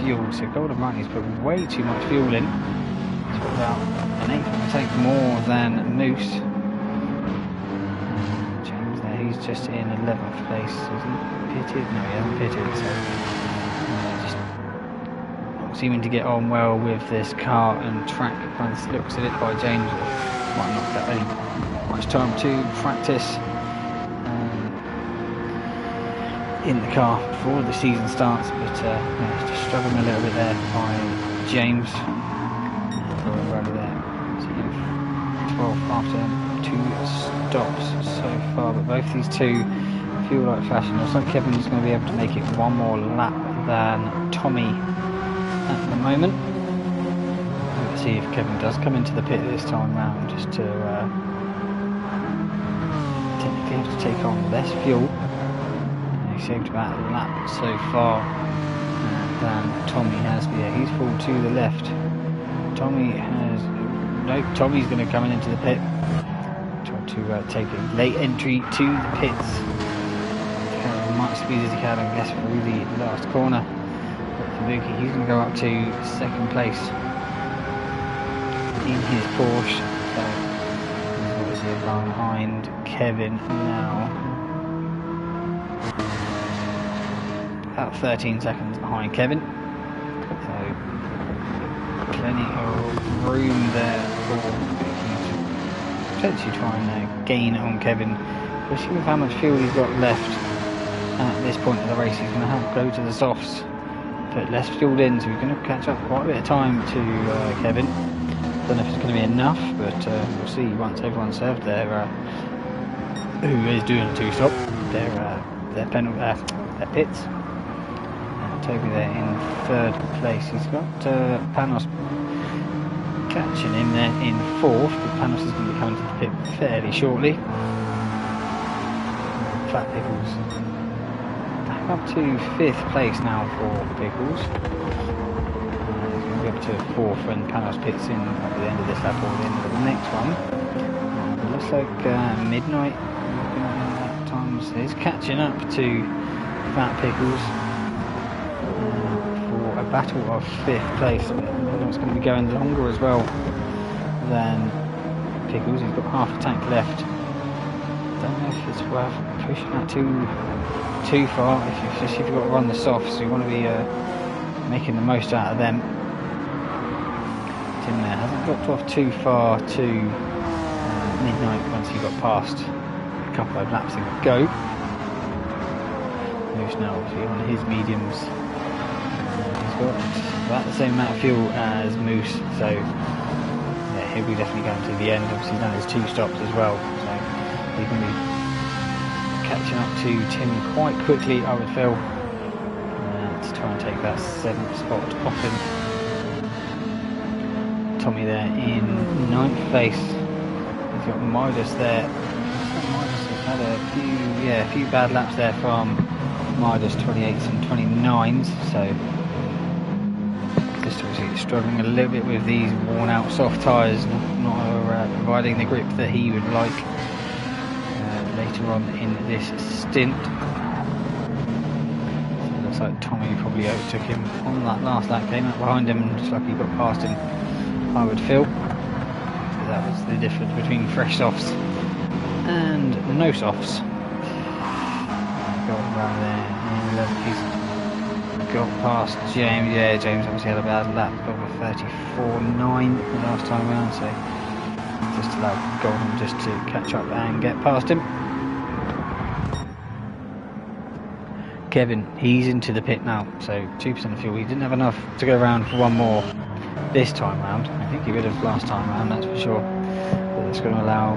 fuel. So Golden Run, he's put way too much fuel in. He's put about an 1/8 of a tank more than Moose. James there, he's just in 11th place. Is he pitted? No, he hasn't pitted. So just not seeming to get on well with this car and track. By the looks at it, by James, might not get any much time to practice in the car before the season starts, but yeah, just struggling a little bit there by James. Over there, 12 after 2 stops so far, but both these two feel like flashing. Looks like Kevin's going to be able to make it one more lap than Tommy at the moment. Let's see if Kevin does come into the pit this time round, just to technically have to take on less fuel. He saved about a lap so far than Tommy has. But yeah, he's pulled to the left. Tommy has... Nope, Tommy's going to come into the pit. Try to take a late entry to the pits. Carry as much speed as he can and get through the last corner. But for Luki, he's going to go up to 2nd place in his Porsche. So he's obviously behind Kevin now. About 13 seconds behind Kevin. So plenty of room there for potentially try and gain on Kevin. Especially with how much fuel he's got left at this point of the race, he's going to have to go to the softs, put less fuel in, so he's going to catch up quite a bit of time to Kevin. Don't know if it's going to be enough, but we'll see once everyone's served their who is doing a two-stop, their pits. Toby there in third place. He's got Panos catching him there in fourth, but Panos is going to be coming to the pit fairly shortly. Fat Pickles back up to fifth place now for Pickles. He's going to be up to fourth when Panos pits in at the end of this lap or the end of the next one. It looks like midnight at times is catching up to Fat Pickles for a battle of fifth place. It's going to be going longer as well than Pickles. He's got half a tank left. Don't know if it's worth pushing that too far, especially if you've got to run the softs, so you want to be making the most out of them. Tim there hasn't dropped off too far to midnight once he got past a couple of laps ago. Moose now obviously on his mediums. He's got about the same amount of fuel as Moose, so yeah, he'll be definitely going to the end. Obviously he's done his two stops as well, so he's going to be catching up to Tim quite quickly, I would feel, to try and take that 7th spot off him. Tommy there in 9th place. He's got Midas there. Midas has had a few bad laps there from Midas, 28s and 29s, so just obviously struggling a little bit with these worn out soft tyres, not providing the grip that he would like later on in this stint. So it looks like Tommy probably overtook him on that last lap, came up behind him just like he got past him, I would feel. So that was the difference between fresh softs and no softs. Got around there and he's got past James. Yeah, James obviously had a bad lap of a 34.9 the last time around, so just allowed Golden just to catch up and get past him. Kevin, he's into the pit now, so 2% of fuel. He didn't have enough to go around for one more this time round. I think he would have last time round, that's for sure. But it's going to allow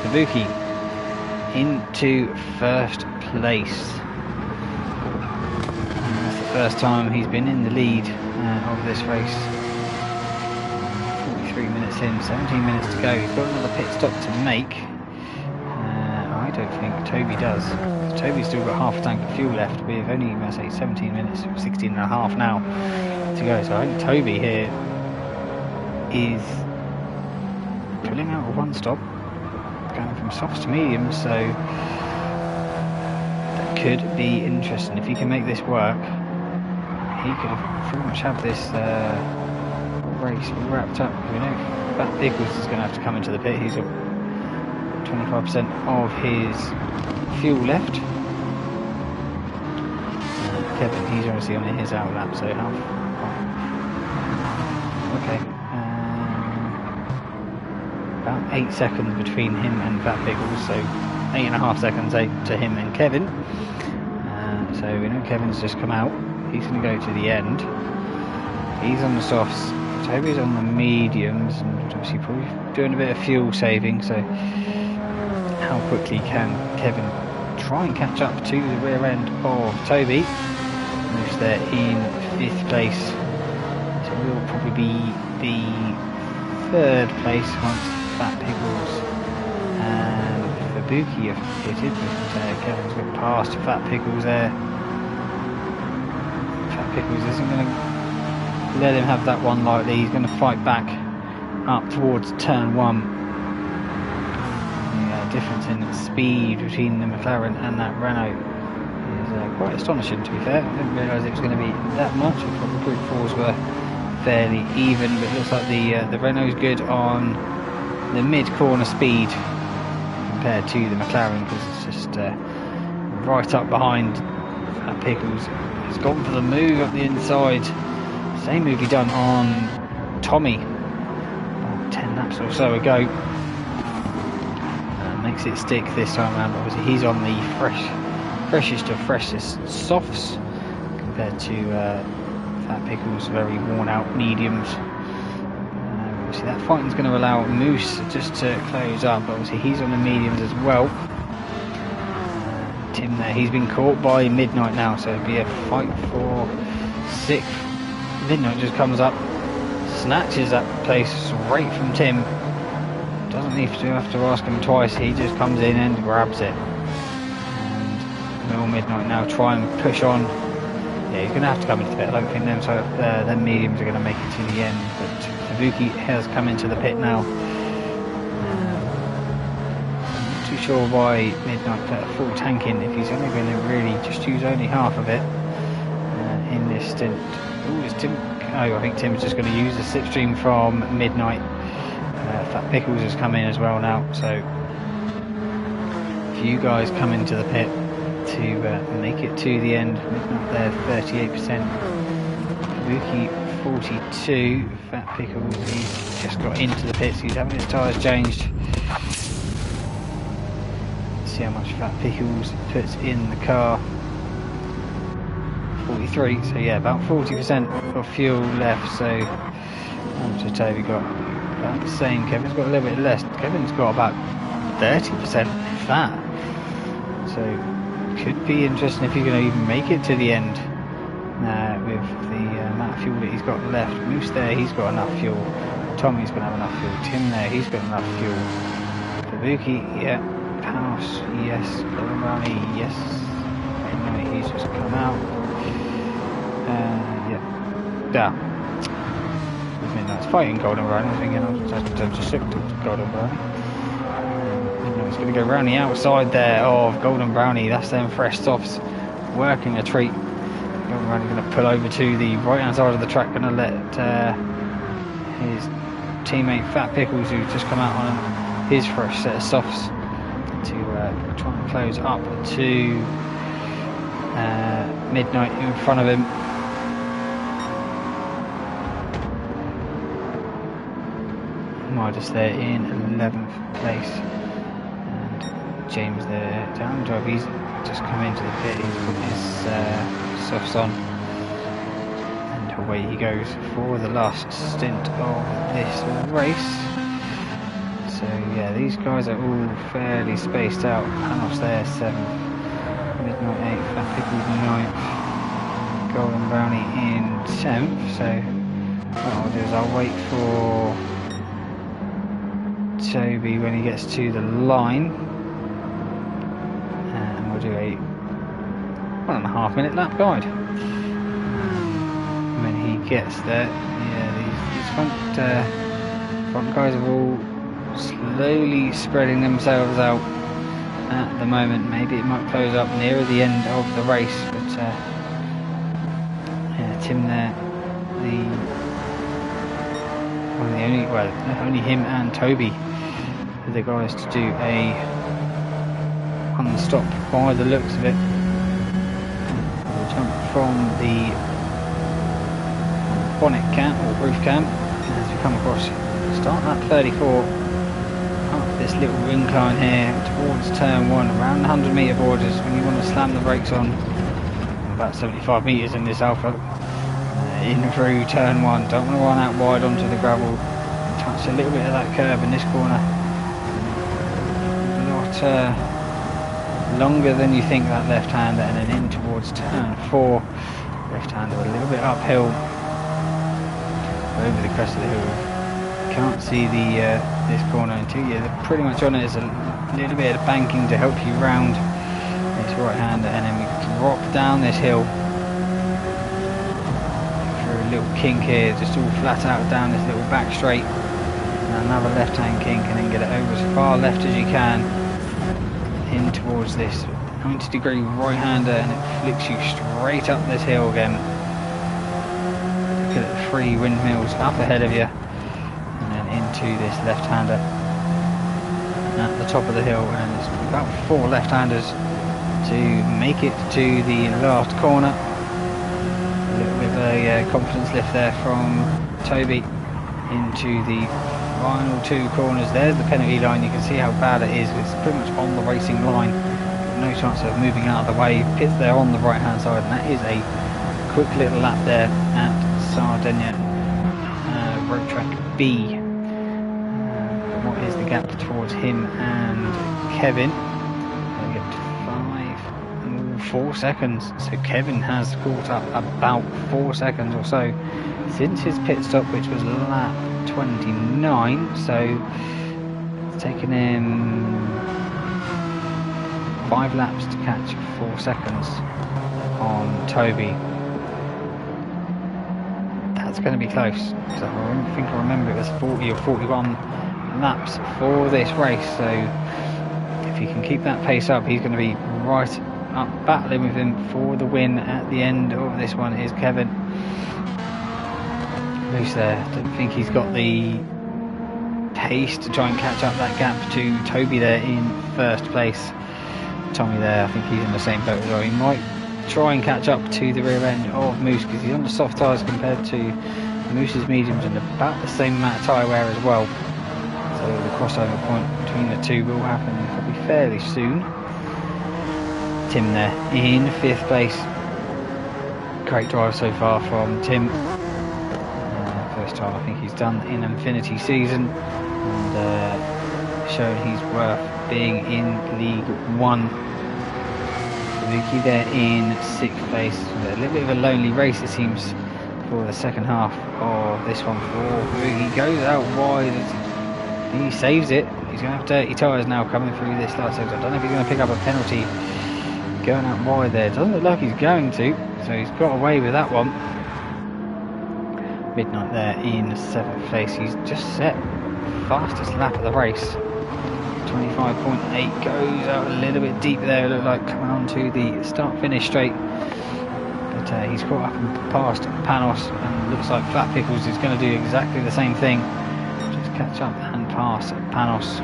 Kabuki into first place. And that's the first time he's been in the lead of this race. 43 minutes in, 17 minutes to go. He's got another pit stop to make. I don't think Toby does. Toby's still got half a tank of fuel left with only, I say, 17 minutes, 16 and a half now to go. So I think Toby here is pulling out of one stop, going from softs to mediums, so that could be interesting. If he can make this work, he could pretty much have this race wrapped up. You know, Fat Pickles is going to have to come into the pit. He's got 25% of his fuel left. Kevin, he's obviously on his out lap, so half. Okay. About 8 seconds between him and Fat Pickles, so 8.5 seconds to him and Kevin. So we know Kevin's just come out. He's going to go to the end. He's on the softs. Toby's on the mediums, and obviously probably doing a bit of fuel saving. So how quickly can Kevin try and catch up to the rear end of Toby? Moves there in 5th place. So we'll probably be the 3rd place once Fat Pickles and Fabuki have pitted, but Kevin's got past Fat Pickles there. Fat Pickles isn't going to let him have that one lightly. He's going to fight back up towards turn 1. The difference in speed between the McLaren and that Renault is quite astonishing, to be fair. I didn't realise it was going to be that much. I thought the Group 4s were fairly even, but it looks like the Renault's good on the mid-corner speed compared to the McLaren, because it's just right up behind Pickles. He's gone for the move up the inside, Same move he done on Tommy about 10 laps or so ago. Makes it stick this time around. Obviously he's on the freshest of freshest softs compared to Fat Pickle's very worn out mediums. Obviously that fighting's going to allow Moose just to close up. Obviously he's on the mediums as well. Tim there, he's been caught by Midnight now, so it'll be a fight for 6th. Midnight just comes up, snatches that place straight from Tim. Doesn't have to ask him twice, he just comes in and grabs it. And will Midnight now try and push on? Yeah, he's going to have to come into the pit. I don't think them mediums are going to make it to the end, but Ibuki has come into the pit now. I'm not too sure why Midnight put a full tank in if he's only going to really just use only half of it in this stint. Ooh, is Tim? Oh, I think Tim's just going to use the slipstream from Midnight. Fat Pickles has come in as well now, so if you guys come into the pit to make it to the end, Midnight there 38%, Kabuki 42, Fat Pickles he's just got into the pits, he's having his tyres changed. See how much Fat Pickles puts in the car. 43, so yeah, about 40% of fuel left, so how much has Toby got? About the same. Kevin's got a little bit less. Kevin's got about 30% fat, so could be interesting if he's going to even make it to the end with the amount of fuel that he's got left. Moose there, he's got enough fuel. Tommy's going to have enough fuel. Tim there, he's got enough fuel. Kabuki, yeah. House, yes. Golden Brownie, yes. Midnight, he's just come out. Yeah. Midnight's fighting Golden Brownie. I think I'll just look at Golden Brownie. Midnight's going to go round the outside there of Golden Brownie. That's them fresh softs working a treat. Golden Brownie's going to pull over to the right hand side of the track, going to let his teammate Fat Pickles, who's just come out on his fresh set of softs, to try and close up to Midnight in front of him. Midas there in 11th place, and James there down the drive. He's just come into the pit, he's put his softs on, and away he goes for the last stint of this race. So yeah, these guys are all fairly spaced out. Panos there 7th, Midnight 8th, Fat Pickles 9th, Golden Brownie in 10th. So what I'll do is I'll wait for Toby when he gets to the line, and we'll do a 1.5 minute lap guide. When he gets there, yeah, these front guys are all slowly spreading themselves out at the moment. Maybe it might close up nearer the end of the race, but yeah, Tim there, only him and Toby are the guys to do a unstop by the looks of it. We'll jump from the bonnet cam or roof cam as we come across, start lap 34 up this little incline here towards turn 1, around 100 metre borders when you want to slam the brakes on. About 75 metres in this Alpha, in through turn 1, don't want to run out wide onto the gravel, touch a little bit of that curb in this corner. Not longer than you think, that left hander, and then in towards turn 4, left hander a little bit uphill over the crest of the hill. Can't see the this corner until you're pretty much on it. There's a little bit of banking to help you round this right hander, and then we drop down this hill through a little kink here, just all flat out down this little back straight, and another left hand kink, and then get it over as far left as you can in towards this 90-degree right hander, and it flicks you straight up this hill again. Look at the 3 windmills up ahead of you, and then into this left hander at the top of the hill, and there's about 4 left handers to make it to the last corner. A little bit of a a confidence lift there from Toby into the final 2 corners. There's the penalty line. You can see how bad it is. It's pretty much on the racing line. No chance of moving out of the way. Pit's there on the right hand side, and that is a quick little lap there at Sardinia Road Track B. What is the gap towards him and Kevin? 4 seconds. So Kevin has caught up about 4 seconds or so since his pit stop, which was lap 29. So it's taken him 5 laps to catch 4 seconds on Toby. That's going to be close, because I think I remember it was 40 or 41 laps for this race. So if he can keep that pace up, he's going to be right up battling with him for the win at the end of this one. Is Kevin Moose there. Don't think he's got the pace to try and catch up that gap to Toby there in first place. Tommy there, I think he's in the same boat as well. He might try and catch up to the rear end of Moose, because he's on the soft tyres compared to Moose's mediums, and about the same amount of tyre wear as well. So the crossover point between the two will happen probably fairly soon. Tim there in 5th place. Great drive so far from Tim. First time I think he's done in Infinity season, and shown he's worth being in League 1. Vicky there in 6th place. A little bit of a lonely race it seems for the second half of this one. He goes out wide. He saves it. He's going to have dirty tyres now coming through this last sector. I don't know if he's going to pick up a penalty going out wide there. Doesn't look like he's going to, so he's got away with that one. Midnight there in 7th place. He's just set fastest lap of the race. 25.8, goes out a little bit deep there. It looked like coming on to the start-finish straight. But he's caught up and passed Panos, and looks like Flat Pickles is going to do exactly the same thing. Just catch up and pass Panos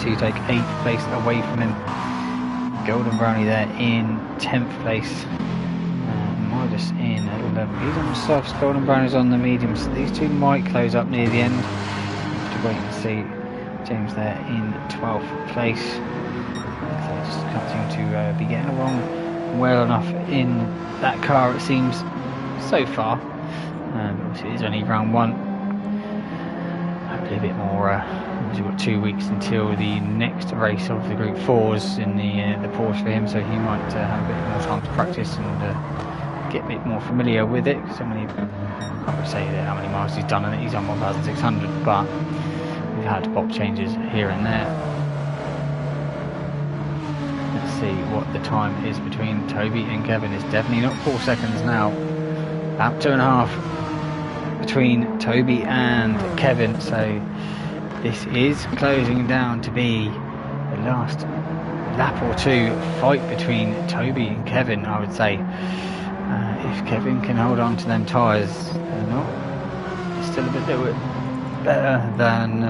to take 8th place away from him. Golden Brownie there in 10th place. Midas in 11th. He's on the softs, Golden Brownie's on the mediums. These two might close up near the end. Have to wait and see. James there in 12th place. So just can't seem to be getting along well enough in that car, it seems, so far. Obviously it is only round 1. Hopefully a bit more. We've got 2 weeks until the next race of the Group 4s in the Porsche for him, so he might have a bit more time to practice and get a bit more familiar with it. So many, I can't say how many miles he's done on it. He's on 1,600, but we've had pop changes here and there. Let's see what the time is between Toby and Kevin. It's definitely not 4 seconds now. About 2.5 between Toby and Kevin. So this is closing down to be the last lap or 2 fight between Toby and Kevin, I would say. If Kevin can hold on to them tyres, they're not. It's still a little bit better than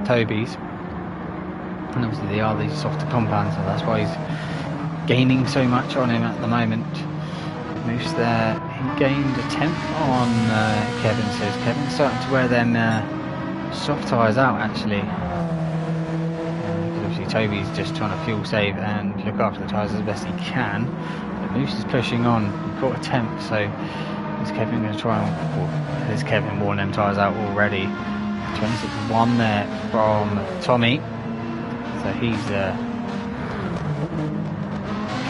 Toby's, and obviously they are these softer compounds, so that's why he's gaining so much on him at the moment. Moose there, he gained a 10th on Kevin, so Kevin's starting to wear them soft tyres out actually, because obviously Toby's just trying to fuel save and look after the tyres as best he can, but Moose is pushing on. He caught a 10th, so is Kevin going to try and, or has Kevin worn them tyres out already? 26.1 there from Tommy, so he's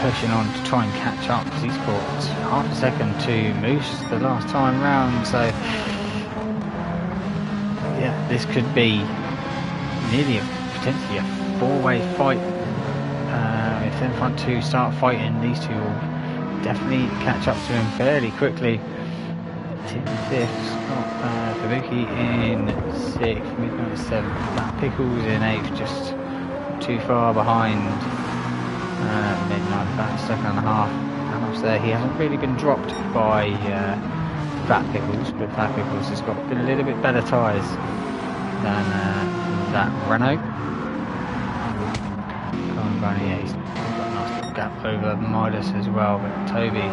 pushing on to try and catch up, because he's caught half a second to Moose the last time round. So yeah, this could be nearly potentially a 4-way fight. If them front two start fighting, these two will definitely catch up to him fairly quickly. Tim 5th, Scott Fabuki in 6th, Midnight 7th, Flat Pickles in 8th, just too far behind Midnight, about a second and a half. Panos there, he hasn't really been dropped by Flat Pickles, but Flat Pickles has got a little bit better tyres than that Renault. Colin Brownie, yeah, he's got a nice little gap over Midas as well, but Toby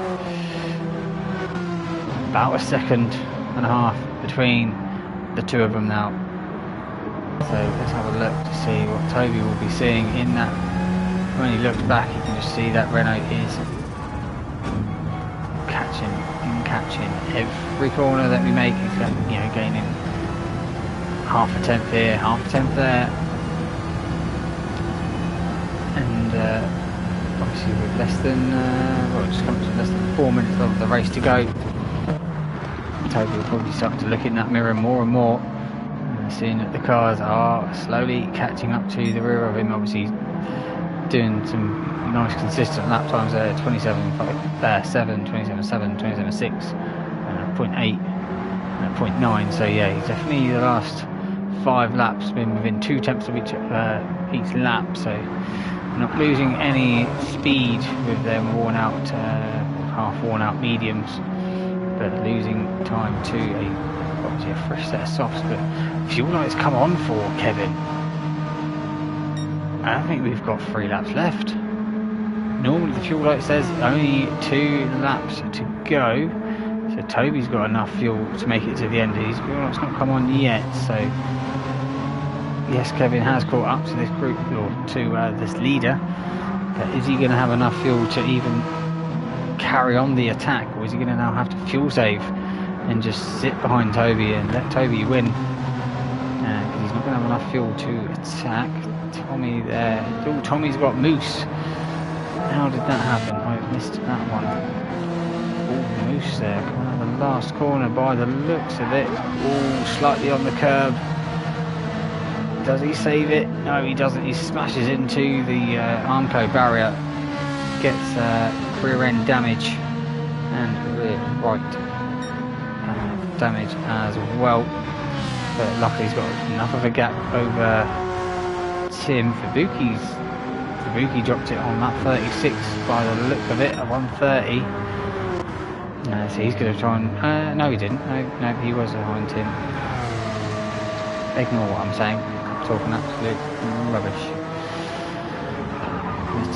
about a second and a half between the two of them now. So let's have a look to see what Toby will be seeing in that. When he looks back, you can just see that Renault is catching every corner that we make. He's gaining half a tenth here, half a tenth there, and obviously with less than just coming to less than 4 minutes of the race to go, Toby will probably start to look in that mirror more and more, seeing that the cars are slowly catching up to the rear of him. Obviously doing some nice consistent lap times there, 27.7, 27.7, 27.6, 0.8 and 0.9. So yeah, he's definitely the last 5 laps been within 2 tenths of each lap, so not losing any speed with them worn out, half worn out mediums, but losing time to obviously a fresh set of softs. But fuel lights come on for Kevin. I think we've got 3 laps left. Normally the fuel light says only 2 laps to go, so Toby's got enough fuel to make it to the end. His fuel light's not come on yet, so yes, Kevin has caught up to this group, or to this leader, but is he going to have enough fuel to even carry on the attack, or is he going to now have to fuel save and just sit behind Toby and let Toby win? Because he's not going to have enough fuel to attack. Tommy there. Oh, Tommy's got Moose. How did that happen? I missed that one. Oh, Moose there. Coming out the last corner by the looks of it. Oh, slightly on the curb. Does he save it? No, he doesn't. He smashes into the Armco barrier. Gets rear end damage and rear right damage as well. But luckily he's got enough of a gap over Tim. Fabuki dropped it on lap 36 by the look of it, at 1:30. So he's going to try and... no, he didn't. No, he was behind Tim. Ignore what I'm saying. I'm talking absolute rubbish.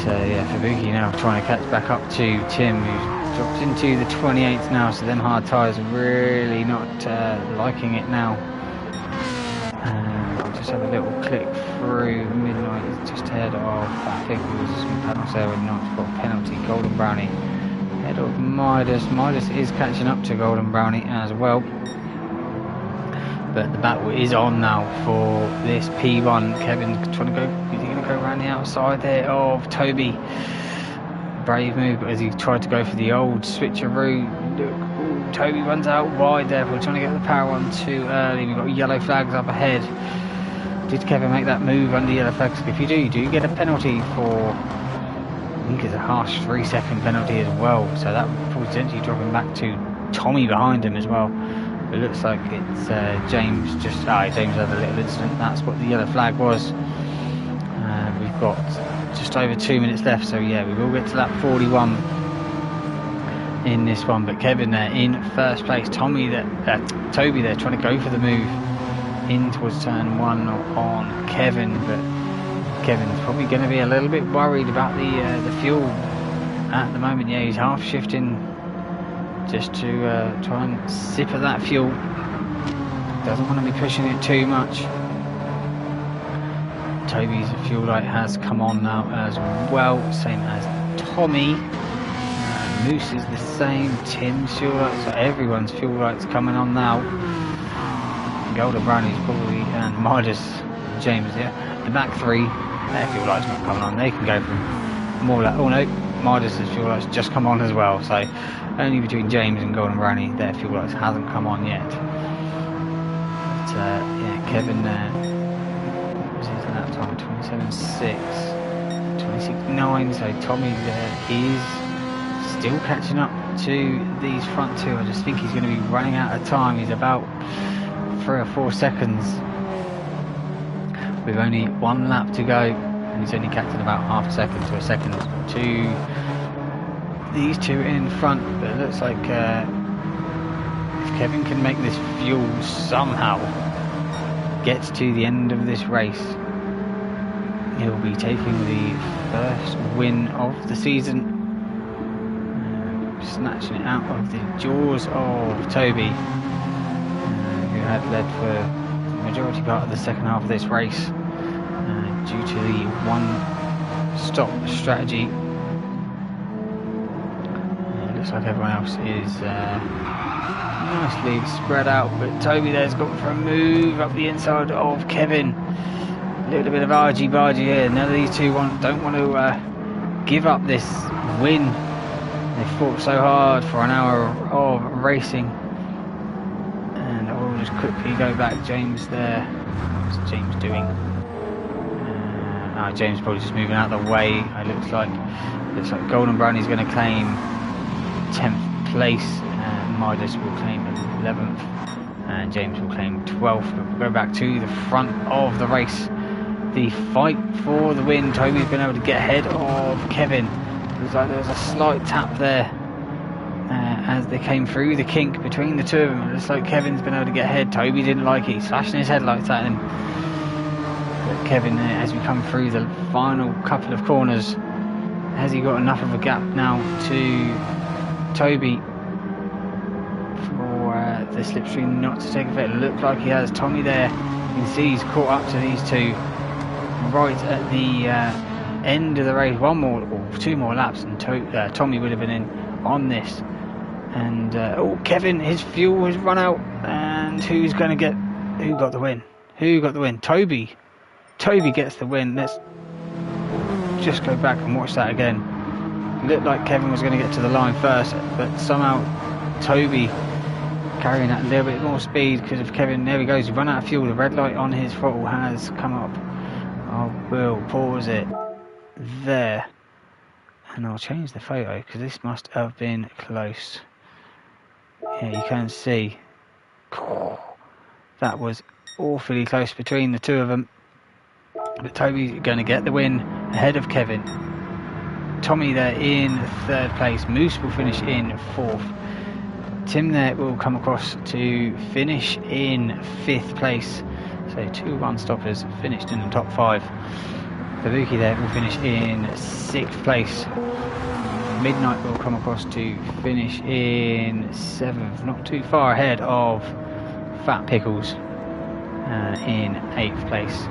But yeah, Fabuki now trying to catch back up to Tim, who's dropped into the 28th now. So them hard tyres are really not liking it now. Just have a little click through midnight, just ahead of, I think it was some panels there with not got penalty. Golden Brownie ahead of Midas. Midas is catching up to Golden Brownie as well, but the battle is on now for this P1. Kevin's trying to go, is he going to go around the outside there of Toby? Brave move, but as he tried to go for the old switcheroo, look, ooh, Toby runs out wide there. We're trying to get the power on too early. We've got yellow flags up ahead. Did Kevin make that move under yellow flags? If you do, you do get a penalty for, I think it's a harsh 3-second penalty as well. So that would potentially drop him back to Tommy behind him as well. It looks like it's James just, James had a little incident. That's what the yellow flag was. We've got just over 2 minutes left. So yeah, we will get to lap 41 in this one. But Kevin there in first place. Toby there trying to go for the move in towards turn 1 on Kevin, but Kevin's probably going to be a little bit worried about the fuel at the moment. Yeah, he's half shifting just to try and sip of that fuel. Doesn't want to be pushing it too much. Toby's fuel light has come on now as well, same as Tommy. Moose is the same. Tim's fuel light, so everyone's fuel light's coming on now. Golden Brownie's probably, and Midas, James, yeah. The back 3, their fuel light's not coming on. They can go from more like, oh no, Midas' fuel light's just come on as well. So only between James and Golden Brownie, their fuel lights hasn't come on yet. But yeah, Kevin there, what's his lap time? 27.6, 26.9. So Tommy there is still catching up to these front 2. I just think he's going to be running out of time. He's about 3 or 4 seconds with only 1 lap to go, and he's only catching about half a second to a second to these 2 in front. But it looks like if Kevin can make this fuel somehow gets to the end of this race, he'll be taking the first win of the season. snatching it out of the jaws of Toby, who had led for the majority part of the second half of this race due to the one-stop strategy. Looks like everyone else is nicely spread out, but Toby there's gone for a move up the inside of Kevin. A little bit of argy-bargy here. None of these two don't want to give up this win. They fought so hard for an hour of racing. And I will just quickly go back. James there. What's James doing? James probably just moving out of the way. It looks like Golden Brownie's going to claim 10th place. Midas will claim 11th. And James will claim 12th. But we'll go back to the front of the race. The fight for the win. Toby's been able to get ahead of Kevin. Looks like there was a slight tap there as they came through the kink between the two of them. It looks like Kevin's been able to get ahead. Toby didn't like it. He's flashing his headlights at him. But Kevin, as we come through the final couple of corners, has he got enough of a gap now to Toby for the slipstream not to take effect? It looks like he has. Tommy there, you can see he's caught up to these two right at the end of the race. One more or two more laps and Tommy would have been in on this. And Kevin, his fuel has run out, and who got the win? Toby gets the win. Let's just go back and watch that again. It looked like Kevin was going to get to the line first, but somehow Toby carrying that little bit more speed because of Kevin. There he goes, he's run out of fuel. The red light on his throttle has come up. I will pause it there and I'll change the photo because this must have been close. Yeah, you can see that was awfully close between the two of them, but Toby's going to get the win ahead of Kevin. Tommy there in 3rd place. Moose will finish in 4th. Tim there will come across to finish in 5th place. So 2 one-stoppers finished in the top 5. Kabuki there will finish in 6th place. Midnight will come across to finish in 7th, not too far ahead of Fat Pickles in 8th place.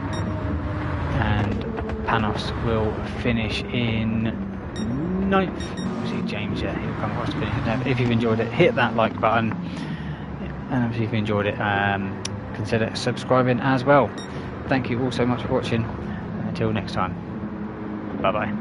And Panos will finish in 9th. See James, yeah, he'll come across to finish in 9th. If you've enjoyed it, hit that like button. And if you've enjoyed it, consider subscribing as well. Thank you all so much for watching. Until next time, bye bye.